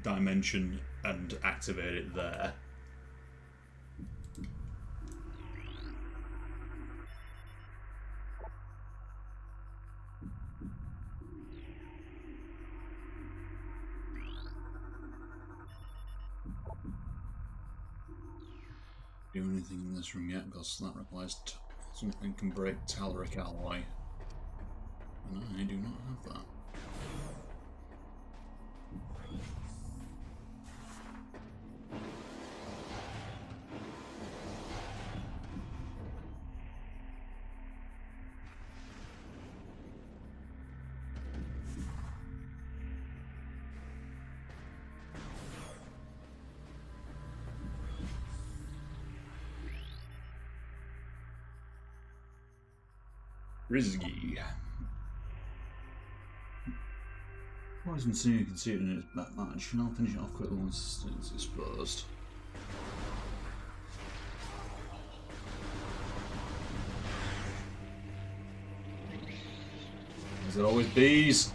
dimension and activate it there. Do anything in this room yet? Because that requires something can break telluric alloy. And I do not have that. Rizgi. Poison Senior conceded in his back match, and I'll finish it off quickly once it's exposed. As it always bees.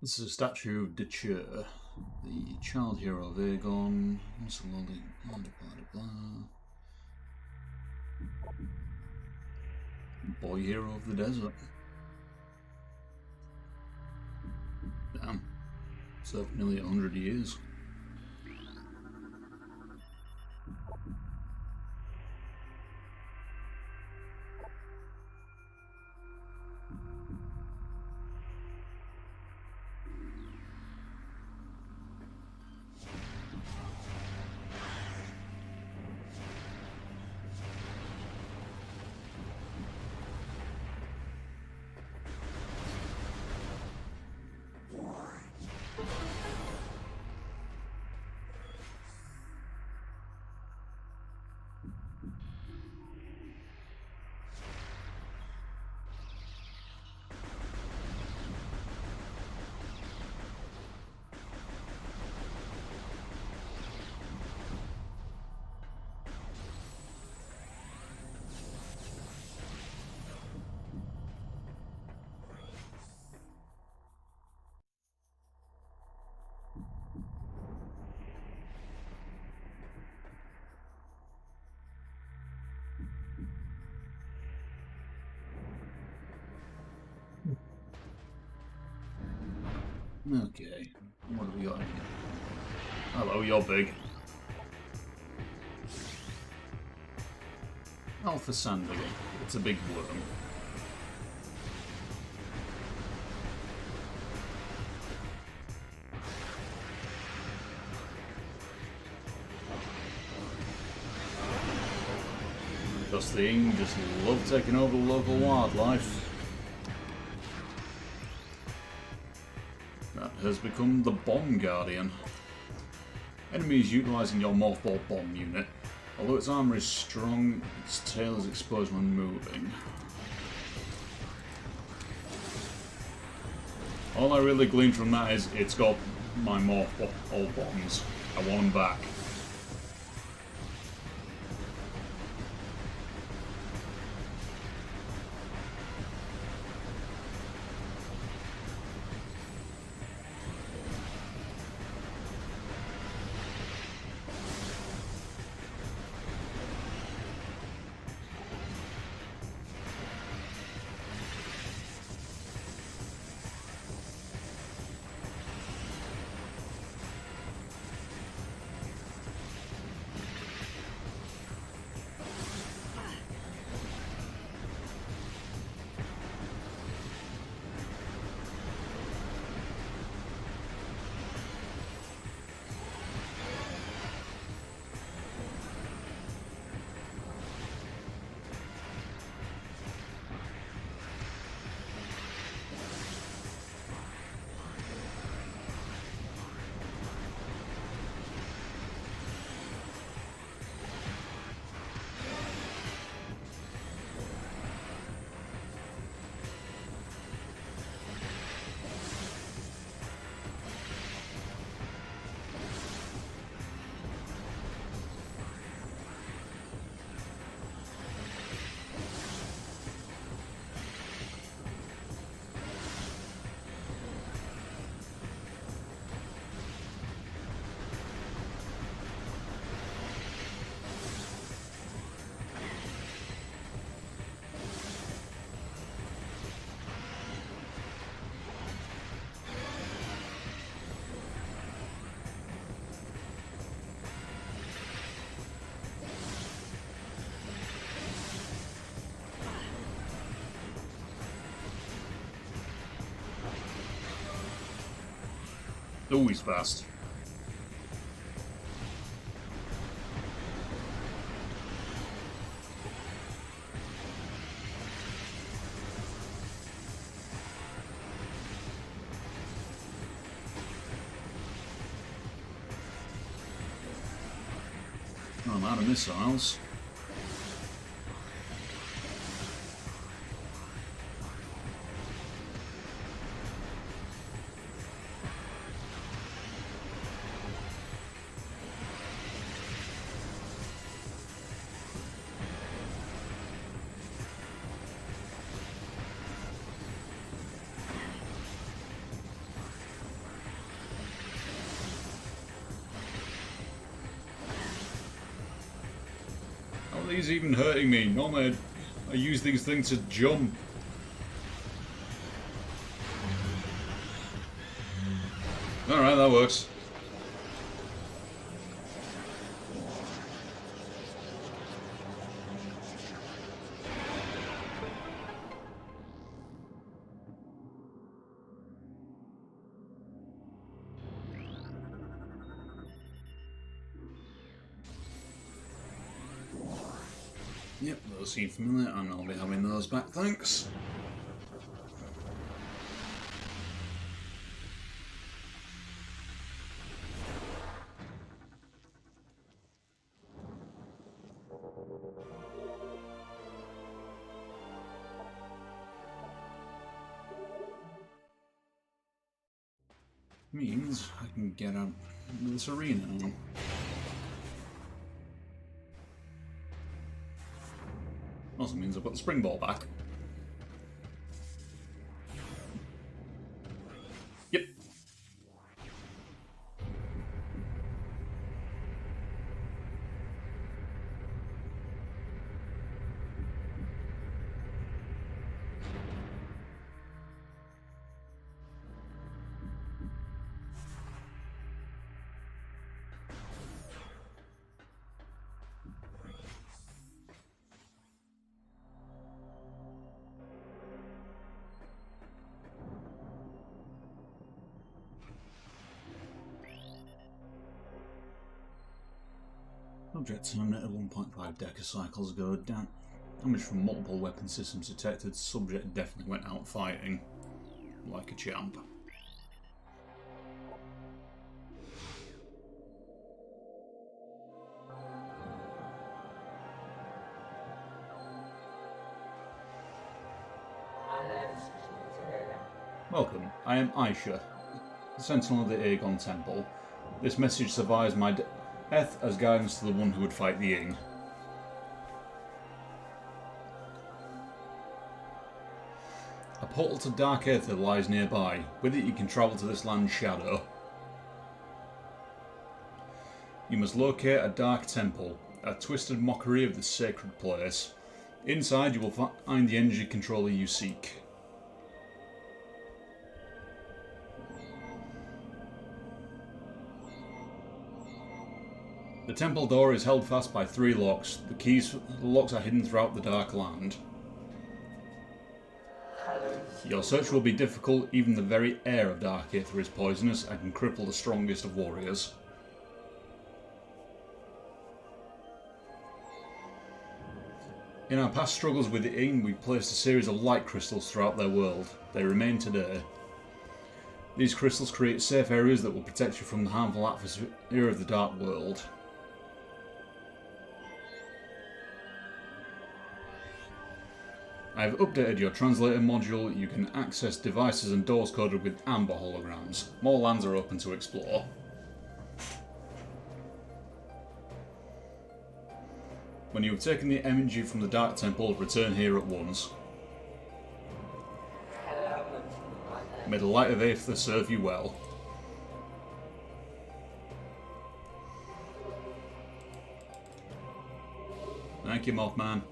This is a statue of Dechur, the child hero of Aegon. Blah, blah, blah. Boy hero of the desert. Damn. Served nearly 100 years. Okay, what have we got here? Hello, you're big. Alpha Sandoval. It's a big worm. This thing just love taking over the local wildlife. That has become the Bomb Guardian. Enemies utilising your Morphball Bomb unit. Although its armour is strong, its tail is exposed when moving. All I really glean from that is it's got my Morphball bombs. I want them back. Oh, he's fast. Oh, I'm out of missiles. How are these even hurting me? Normally I use these things to jump. Alright, that works. Yep, those seem familiar, and I'll be having those back, thanks. Means I can get out of this arena now. Also means I've got the spring ball back. Yep. Object terminated 1.5 decacycles ago. Damage from multiple weapon systems detected. Subject definitely went out fighting. Like a champ. Welcome, I am Aisha, the Sentinel of the Aegon Temple. This message survives my death as guidance to the one who would fight the Ying. A portal to Dark Aether lies nearby. With it you can travel to this land's shadow. You must locate a dark temple, a twisted mockery of the sacred place. Inside you will find the energy controller you seek. The temple door is held fast by 3 locks. The locks are hidden throughout the Dark Land. Your search will be difficult. Even the very air of Dark Aether is poisonous and can cripple the strongest of warriors. In our past struggles with the Ying, we placed a series of light crystals throughout their world. They remain today. These crystals create safe areas that will protect you from the harmful atmosphere of the Dark World. I have updated your translator module. You can access devices and doors coded with amber holograms. More lands are open to explore. When you have taken the energy from the Dark Temple, return here at once. May the light of Aether serve you well. Thank you, Mothman.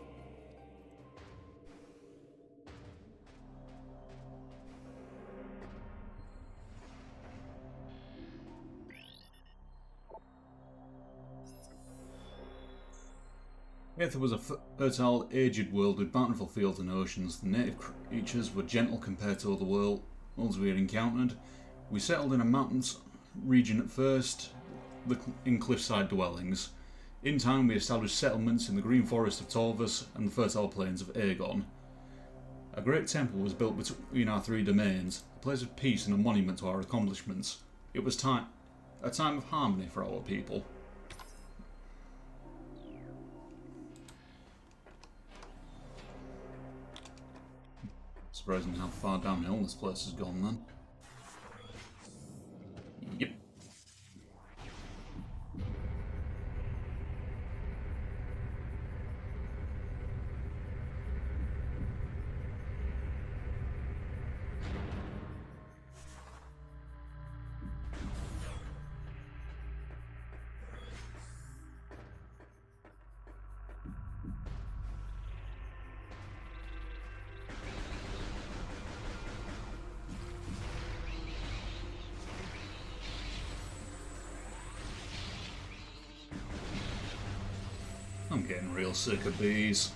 Aether was a fertile, aged world with bountiful fields and oceans. The native creatures were gentle compared to other worlds we had encountered. We settled in a mountains region at first, in cliffside dwellings. In time, we established settlements in the green forest of Torvus and the fertile plains of Aegon. A great temple was built between our three domains, a place of peace and a monument to our accomplishments. It was a time of harmony for our people. Surprising how far downhill this place has gone then. Yep. I'm getting real sick of these.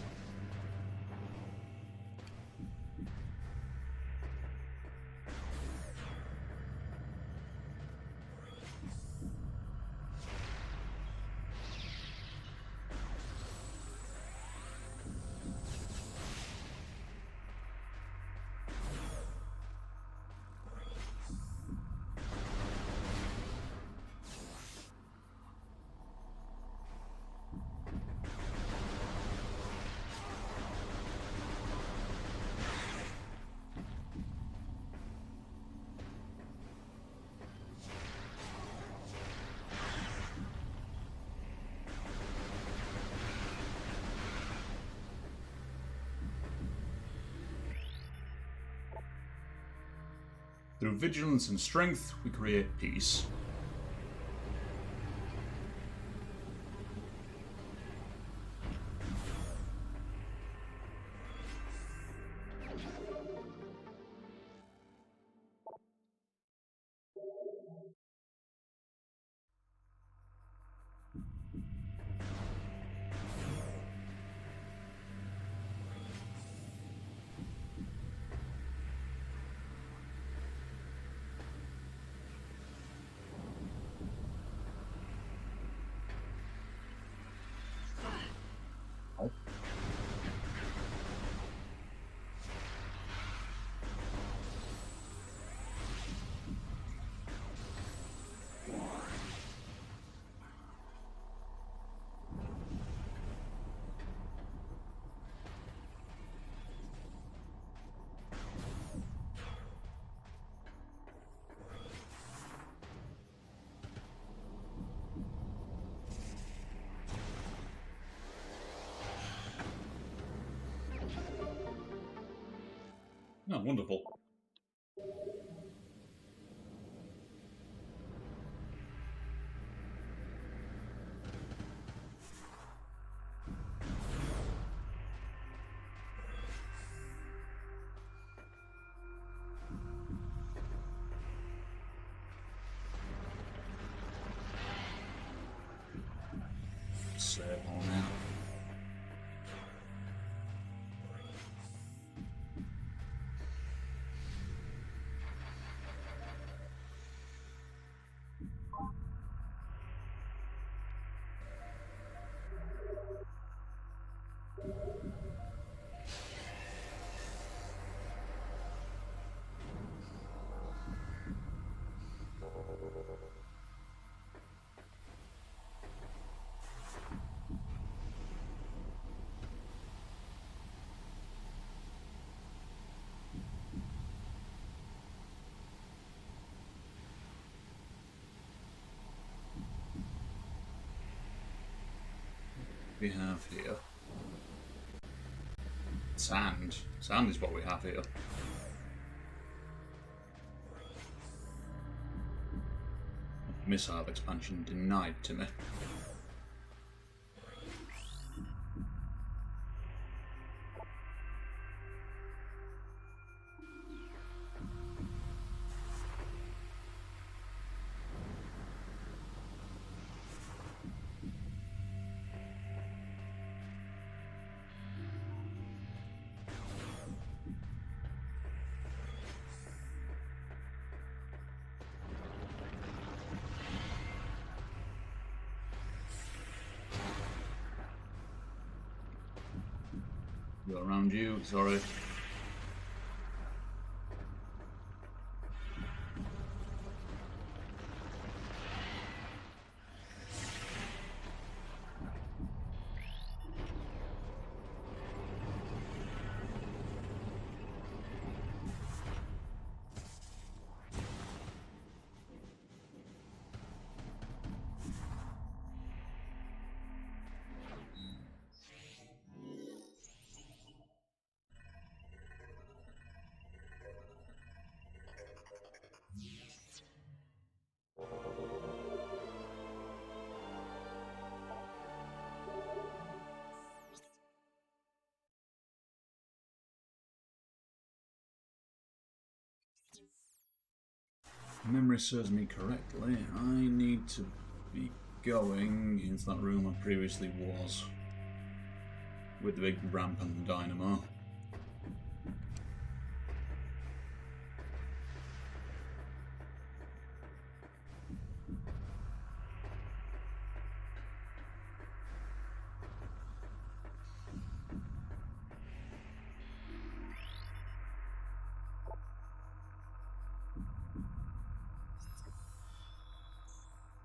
Through vigilance and strength, we create peace. Oh, wonderful. Save on now. We have here sand. Sand is what we have here. Missile expansion denied to me. Go around you, sorry. If memory serves me correctly, I need to be going into that room I previously was, with the big ramp and the dynamo.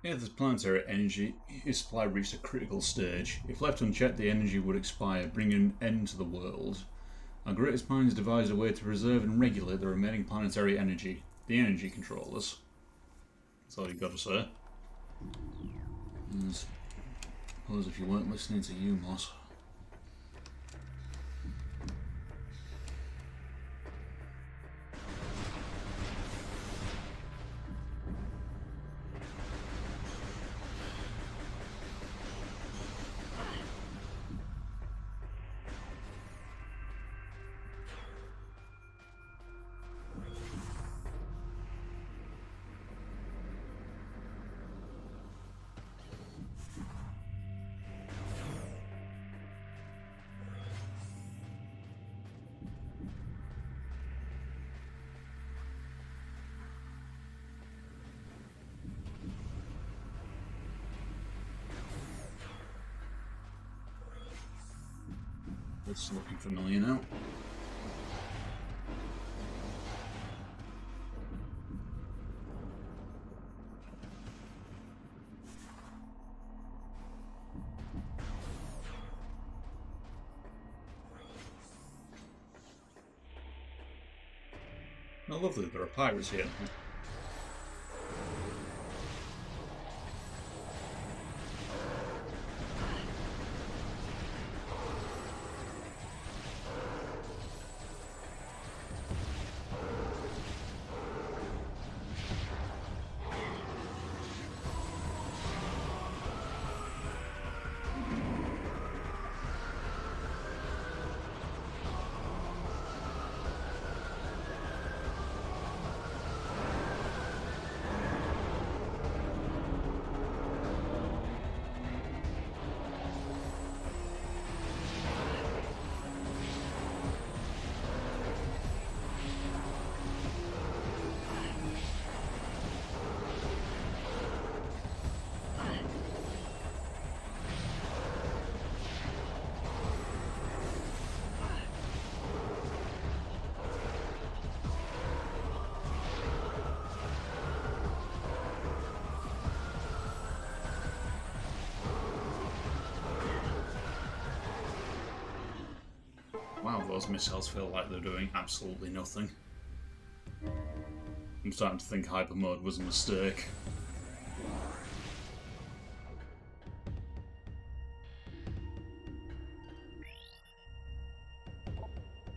If this planetary energy supply reached a critical stage, if left unchecked, the energy would expire, bringing an end to the world. Our greatest minds devised a way to preserve and regulate the remaining planetary energy, the energy controllers. That's all you've got to say. And I suppose if you weren't listening to you, Moss. It's looking familiar now. Oh, lovely, there are pirates here. Wow, those missiles feel like they're doing absolutely nothing. I'm starting to think hyper mode was a mistake.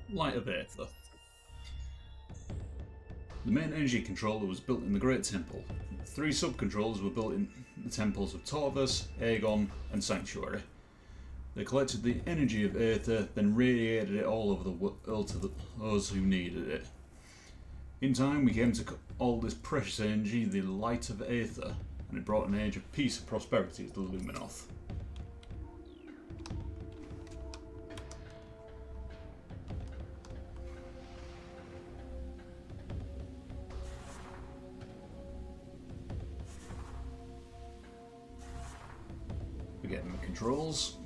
Light of Aether. The main energy controller was built in the Great Temple. 3 sub-controllers were built in the temples of Torvus, Aegon, and Sanctuary. They collected the energy of Aether, then radiated it all over the world to those who needed it. In time, we came to call this precious energy the Light of Aether, and it brought an age of peace and prosperity to the Luminoth. We're getting the controls.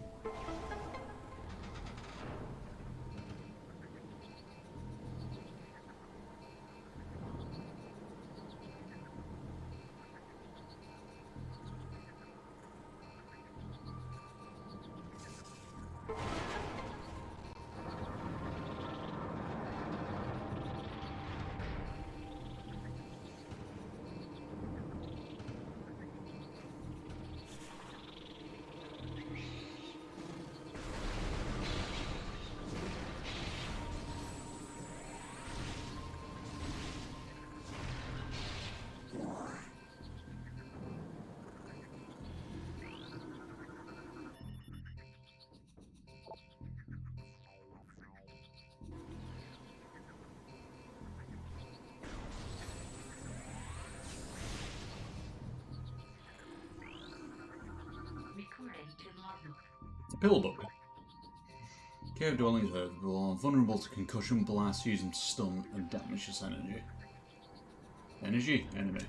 Pill book. Cave dwellings are vulnerable to concussion blasts, use them to stun and damage this energy. Energy? Enemy.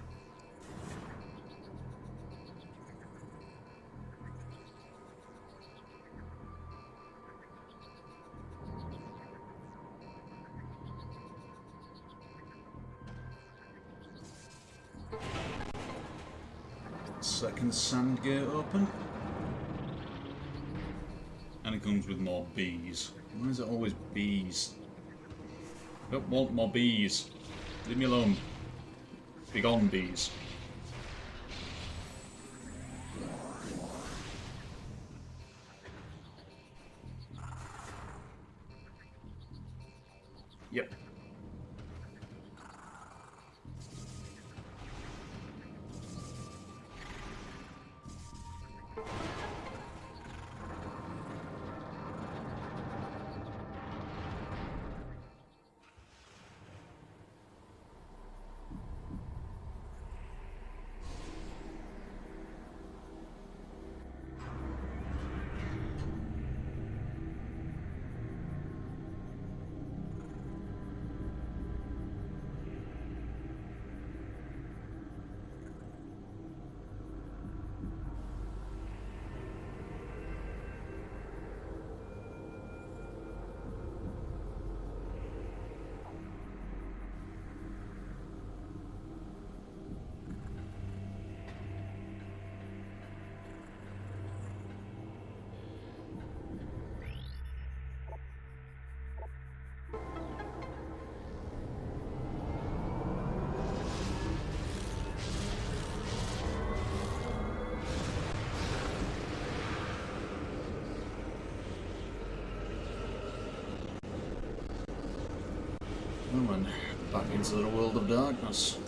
Second sand gate open. And it comes with more bees. Why is it always bees? Don't want more bees. Leave me alone. Be gone, bees. Yep. Oh, and back into the world of darkness.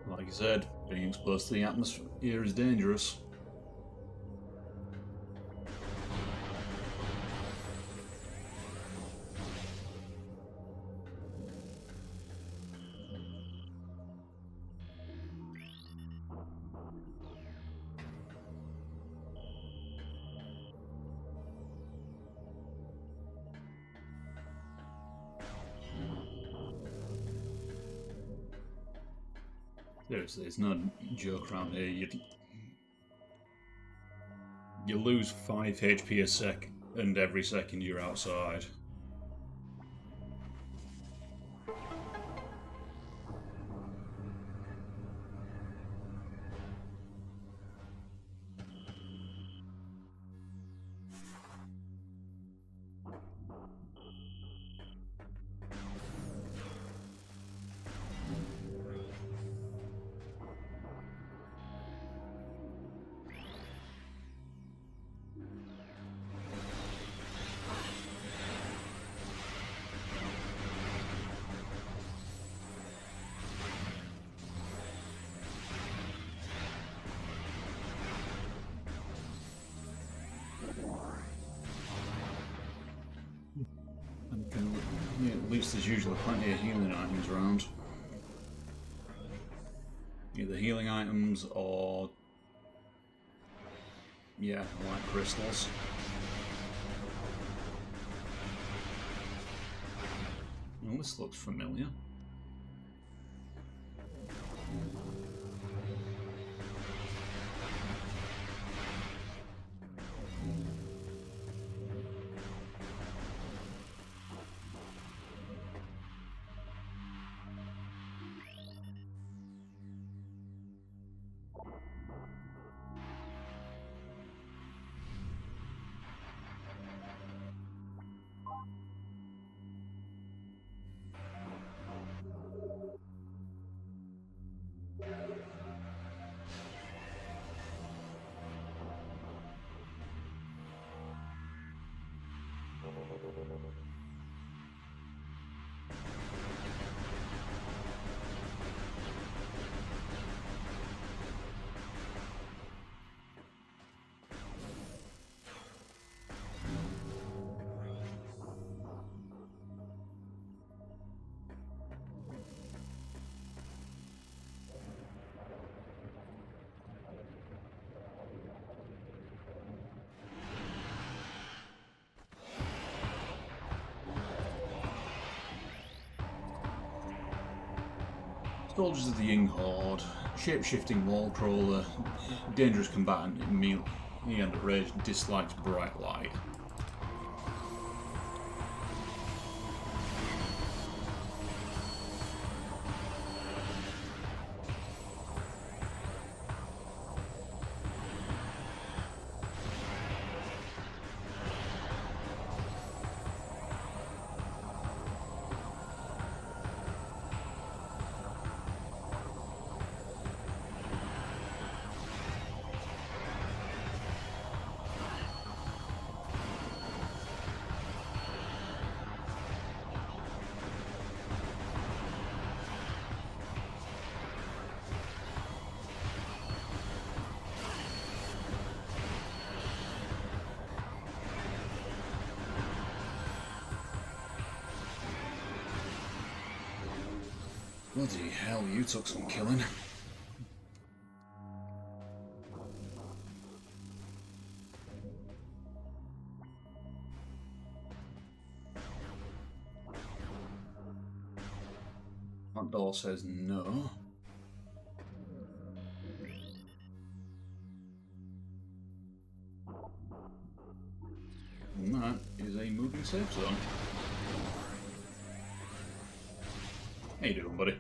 Like I said, being exposed to the atmosphere is dangerous. Seriously, it's no joke around here. You lose 5 HP a sec, and every second you're outside. Yeah, at least there's usually plenty of healing items around. Either healing items or, yeah, like crystals. Well, this looks familiar. Soldiers of the Ying Horde, shape-shifting wall crawler, dangerous combatant, immediately under rage, dislikes bright light. Bloody hell, you took some killing. That door says no. And that is a moving safe zone. How you doing, buddy?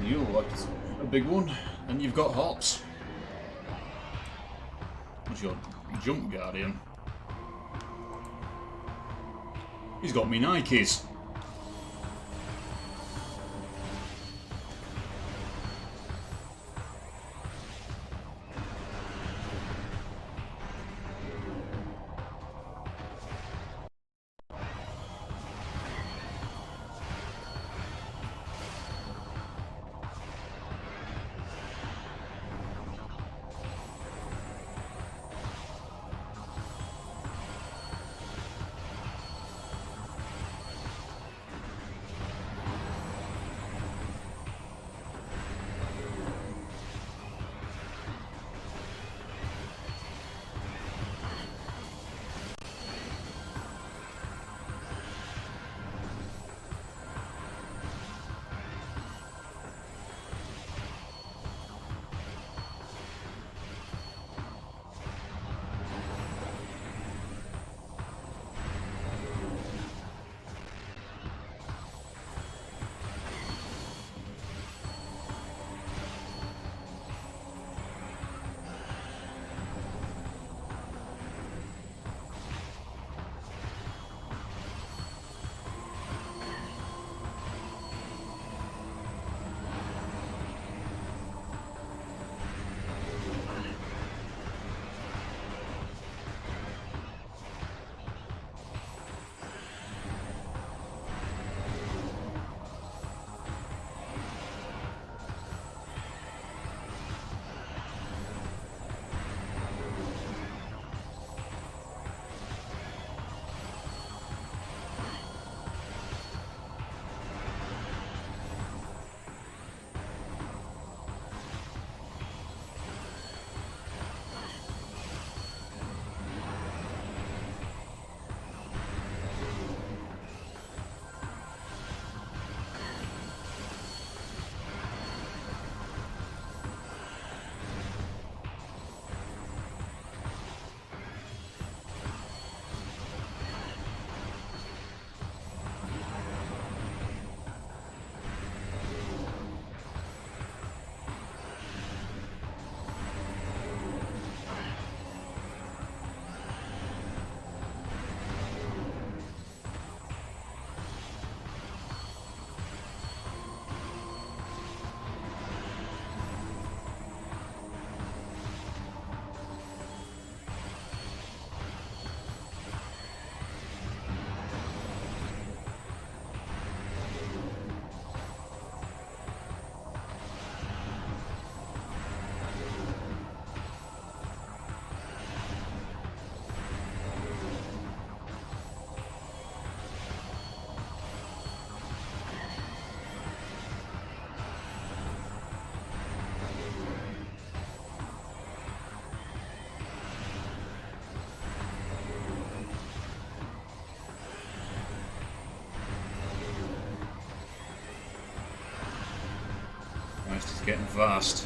You look like a big one, and you've got hops. What's your jump guardian? He's got me Nikes. Christ, it's getting fast.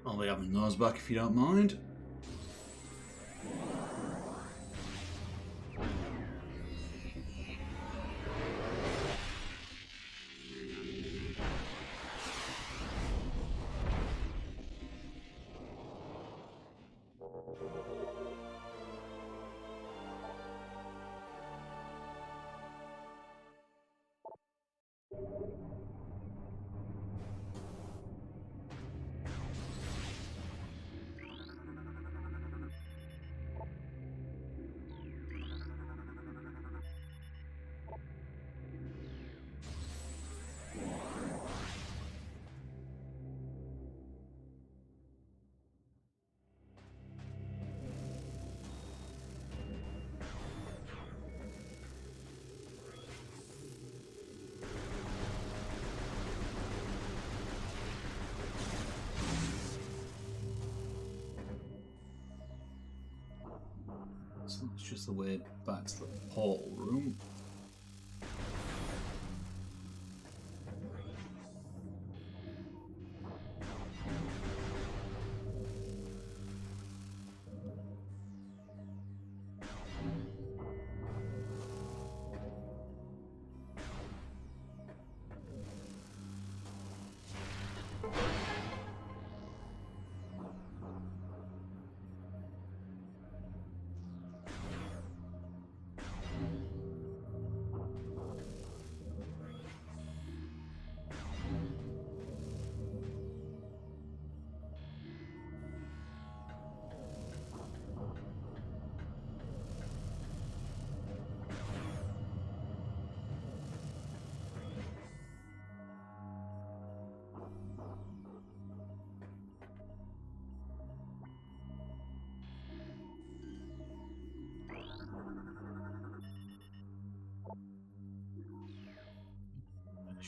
I'll be having those back if you don't mind. So it's just the way back to the portal room.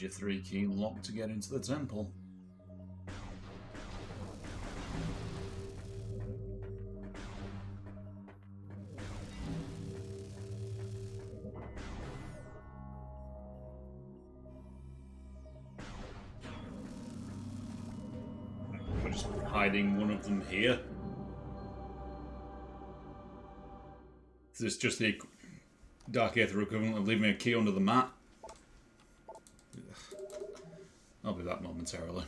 There's your 3-key lock to get into the temple. We're just hiding one of them here. Is this just the Dark Aether equivalent of leaving a key under the mat? I'll be back momentarily.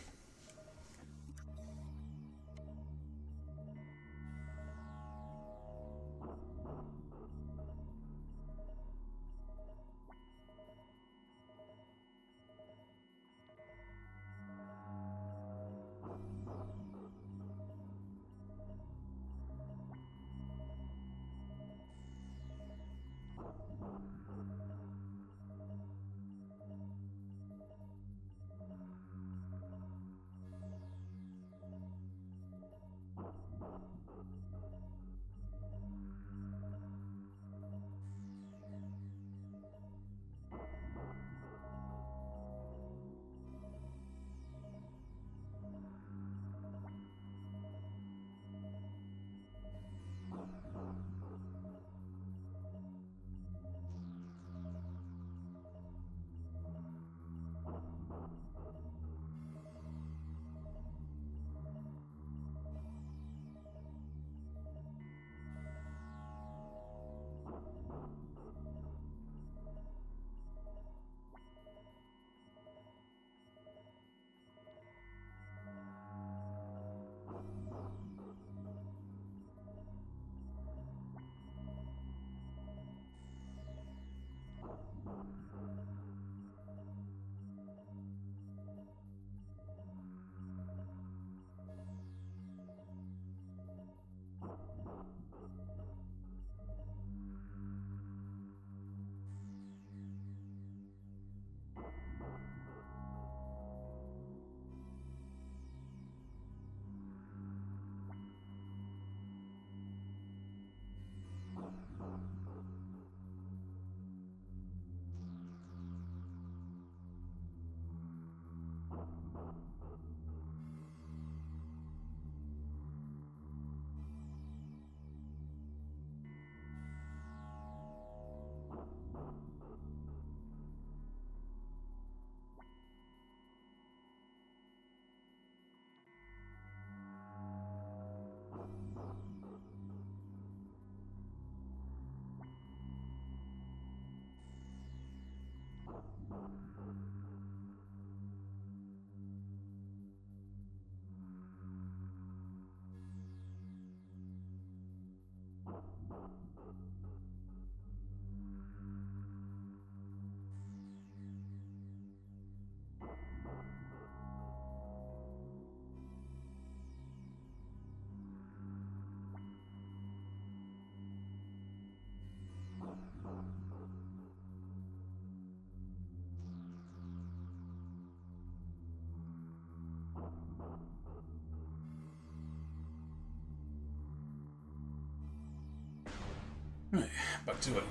Right, back to it.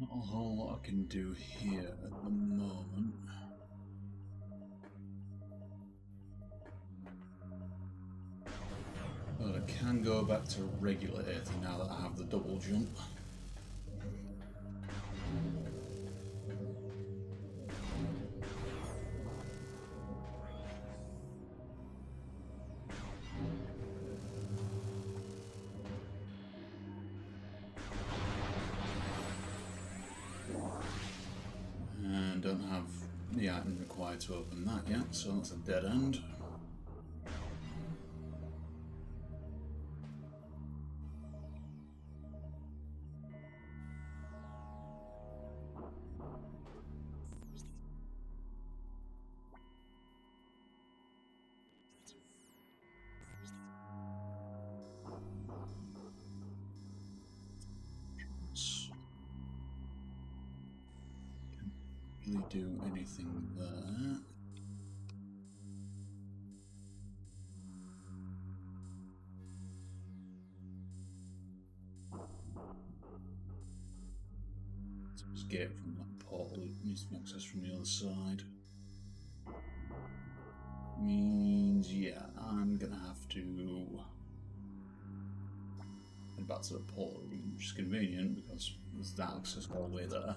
Not a whole lot I can do here at the moment. But I can go back to regular 80 now that I have the double jump. And don't have the item required to open that yet, so that's a dead end. Can't really do anything there. Escape from that portal, it needs to be accessed from the other side. Means, yeah, I'm gonna have to head back to the portal, which is convenient because there's that access all the way there.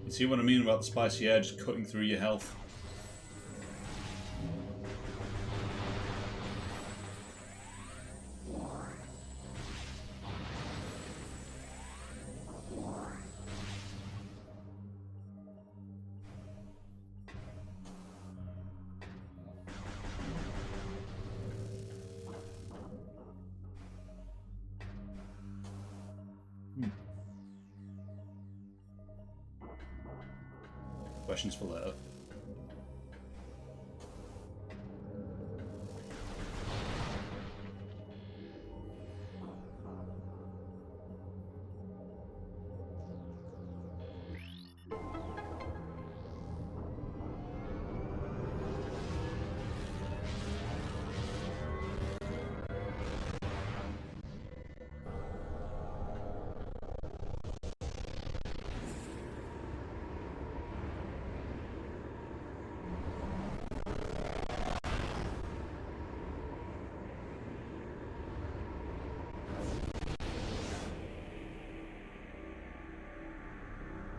See what I mean about the spicy air just cutting through your health? Questions for later.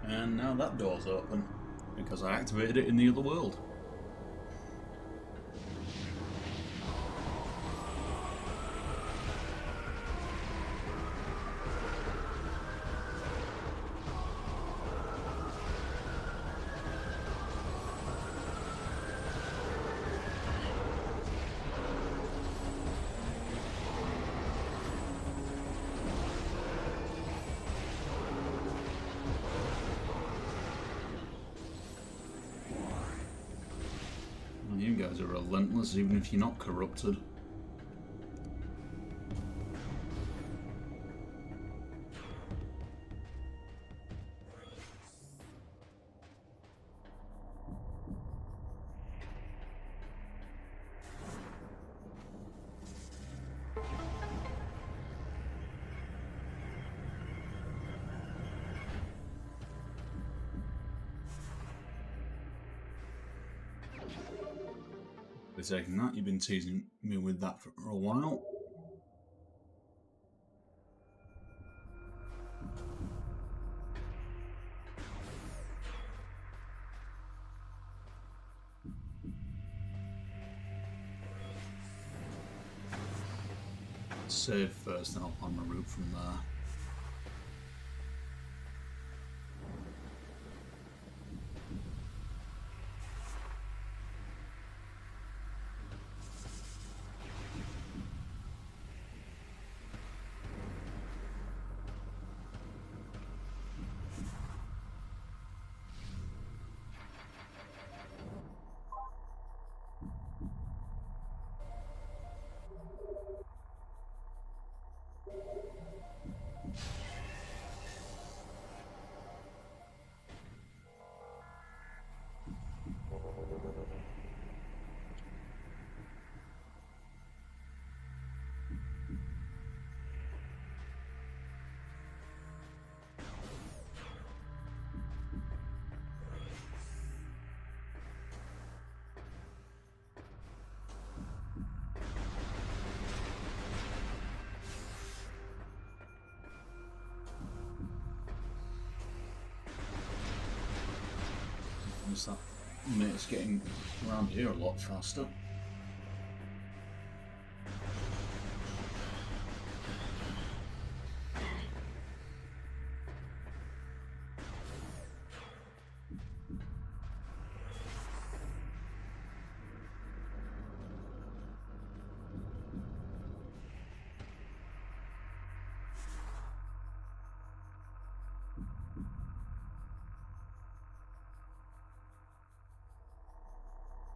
And now that door's open, because I activated it in the other world. You guys are relentless, even if you're not corrupted. Taking that, you've been teasing me with that for a while. Save first, then I'll plan my route from there. notice that mate's getting around here a lot faster.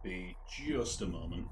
Be just a moment.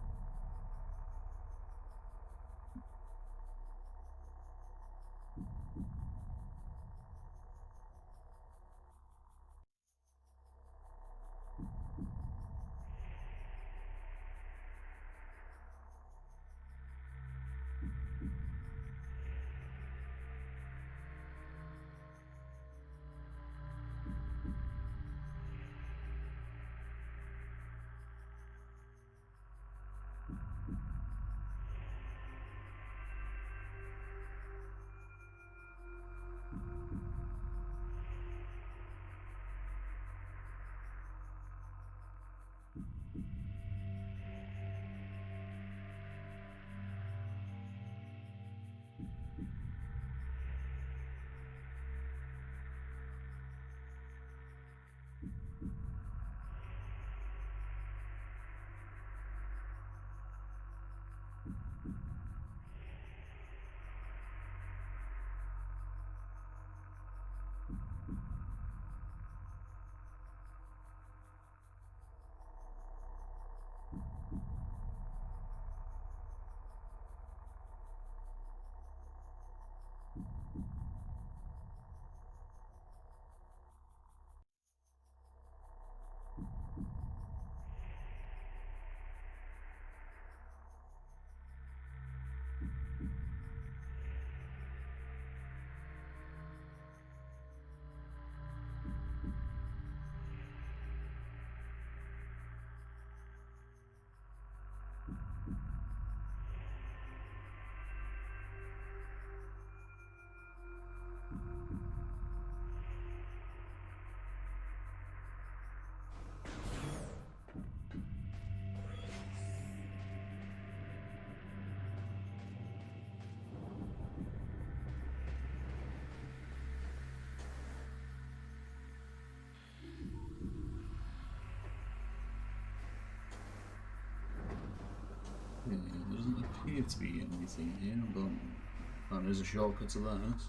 There doesn't appear to be anything here, but there is a shortcut to that. So.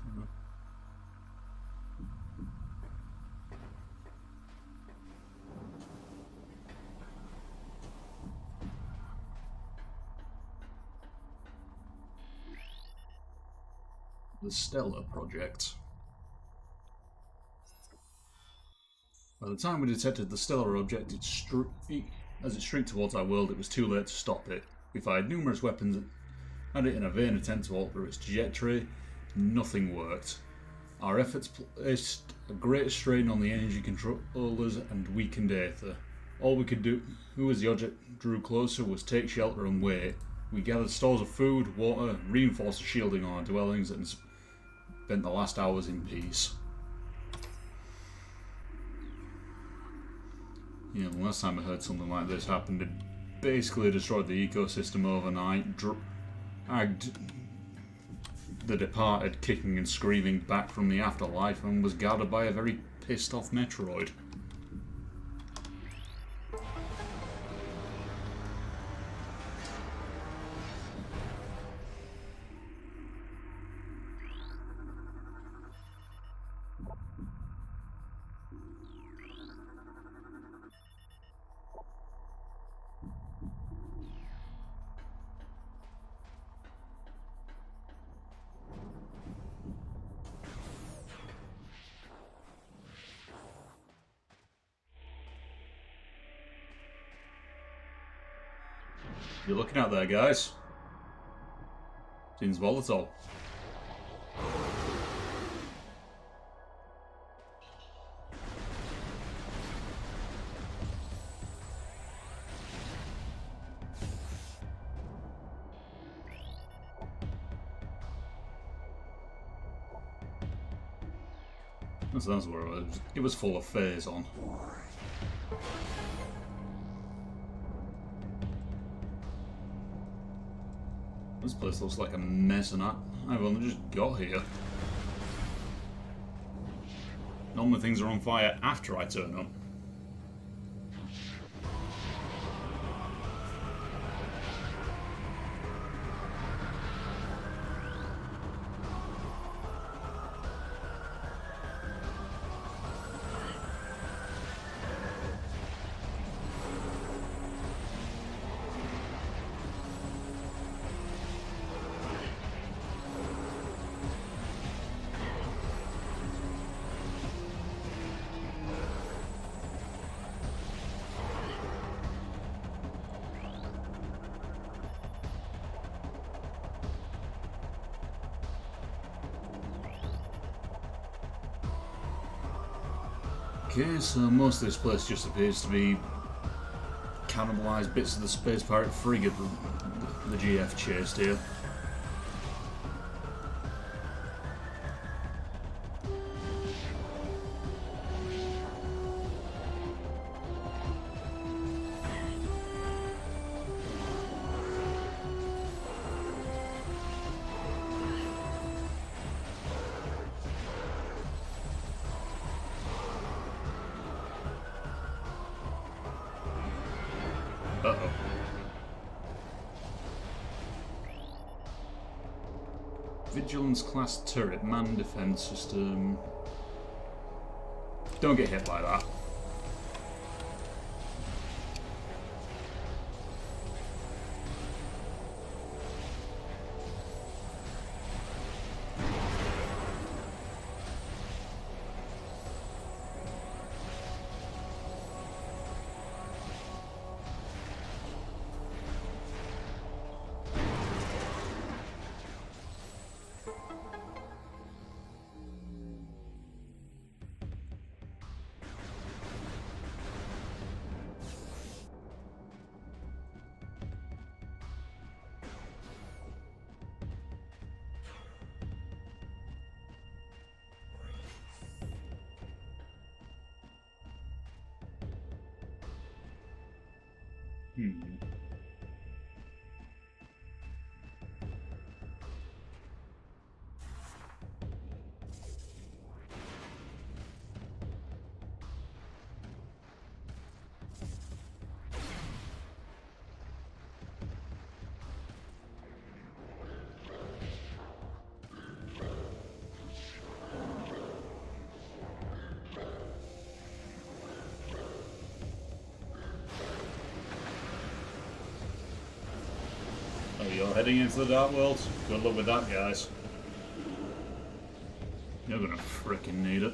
The Stellar Project. By the time we detected the stellar object, as it streaked towards our world, it was too late to stop it. We fired numerous weapons at it in a vain attempt to alter its trajectory. Nothing worked. Our efforts placed a great strain on the energy controllers and weakened Aether. All we could do, as the object drew closer, was take shelter and wait. We gathered stores of food, water, reinforced the shielding on our dwellings, and spent the last hours in peace. Yeah, the last time I heard something like this happened, it basically destroyed the ecosystem overnight, dragged the departed kicking and screaming back from the afterlife, and was guarded by a very pissed off Metroid. You're looking out there, guys. Seems volatile. So that's where it was full of phase on. This place looks like a mess, and I've only just got here. Normally things are on fire after I turn up. Okay, so most of this place just appears to be cannibalised bits of the space pirate frigate the GF chased here. Uh-oh. Vigilance class turret, man defense system. Don't get hit by that. Oh, you're heading into the Dark World? Good luck with that, guys. You're gonna frickin' need it.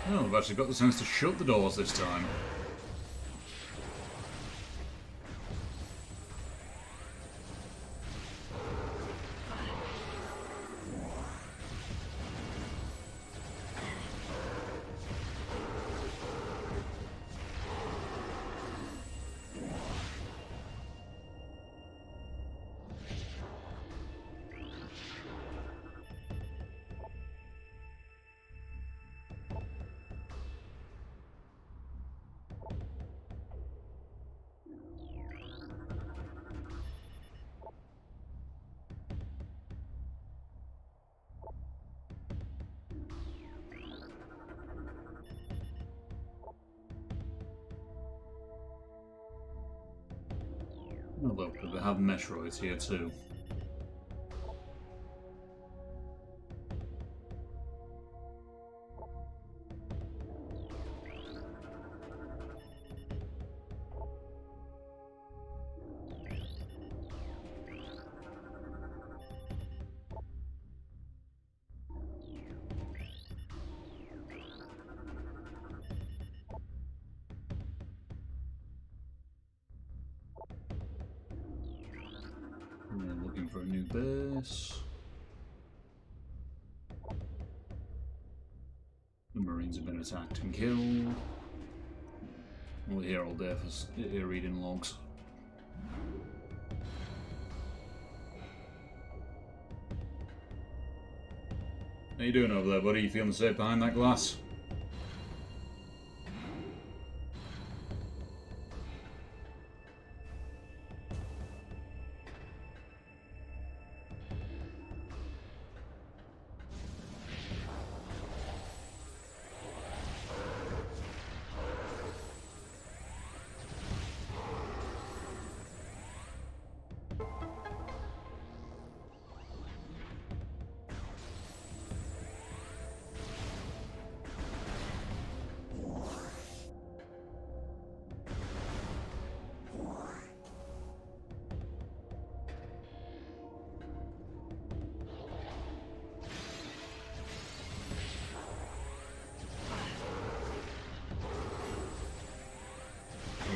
Oh, I've actually got the sense to shut the doors this time. Oh look, they have Metroids here too. Looking for a new base. The Marines have been attacked and killed. We'll be here all day for here reading logs. How you doing over there, buddy? You feeling safe behind that glass?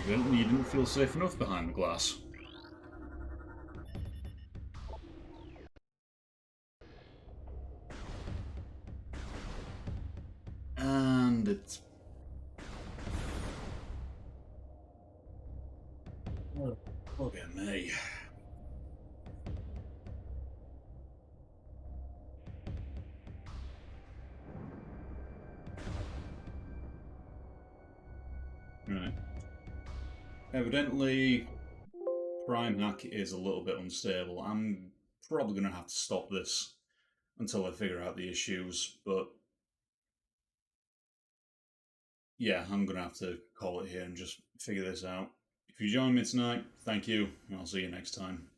Evidently you didn't feel safe enough behind the glass. And it's... Look at me. Right. Evidently, Prime Hack is a little bit unstable. I'm probably going to have to stop this until I figure out the issues, but yeah, I'm going to have to call it here and just figure this out. If you join me tonight, thank you, and I'll see you next time.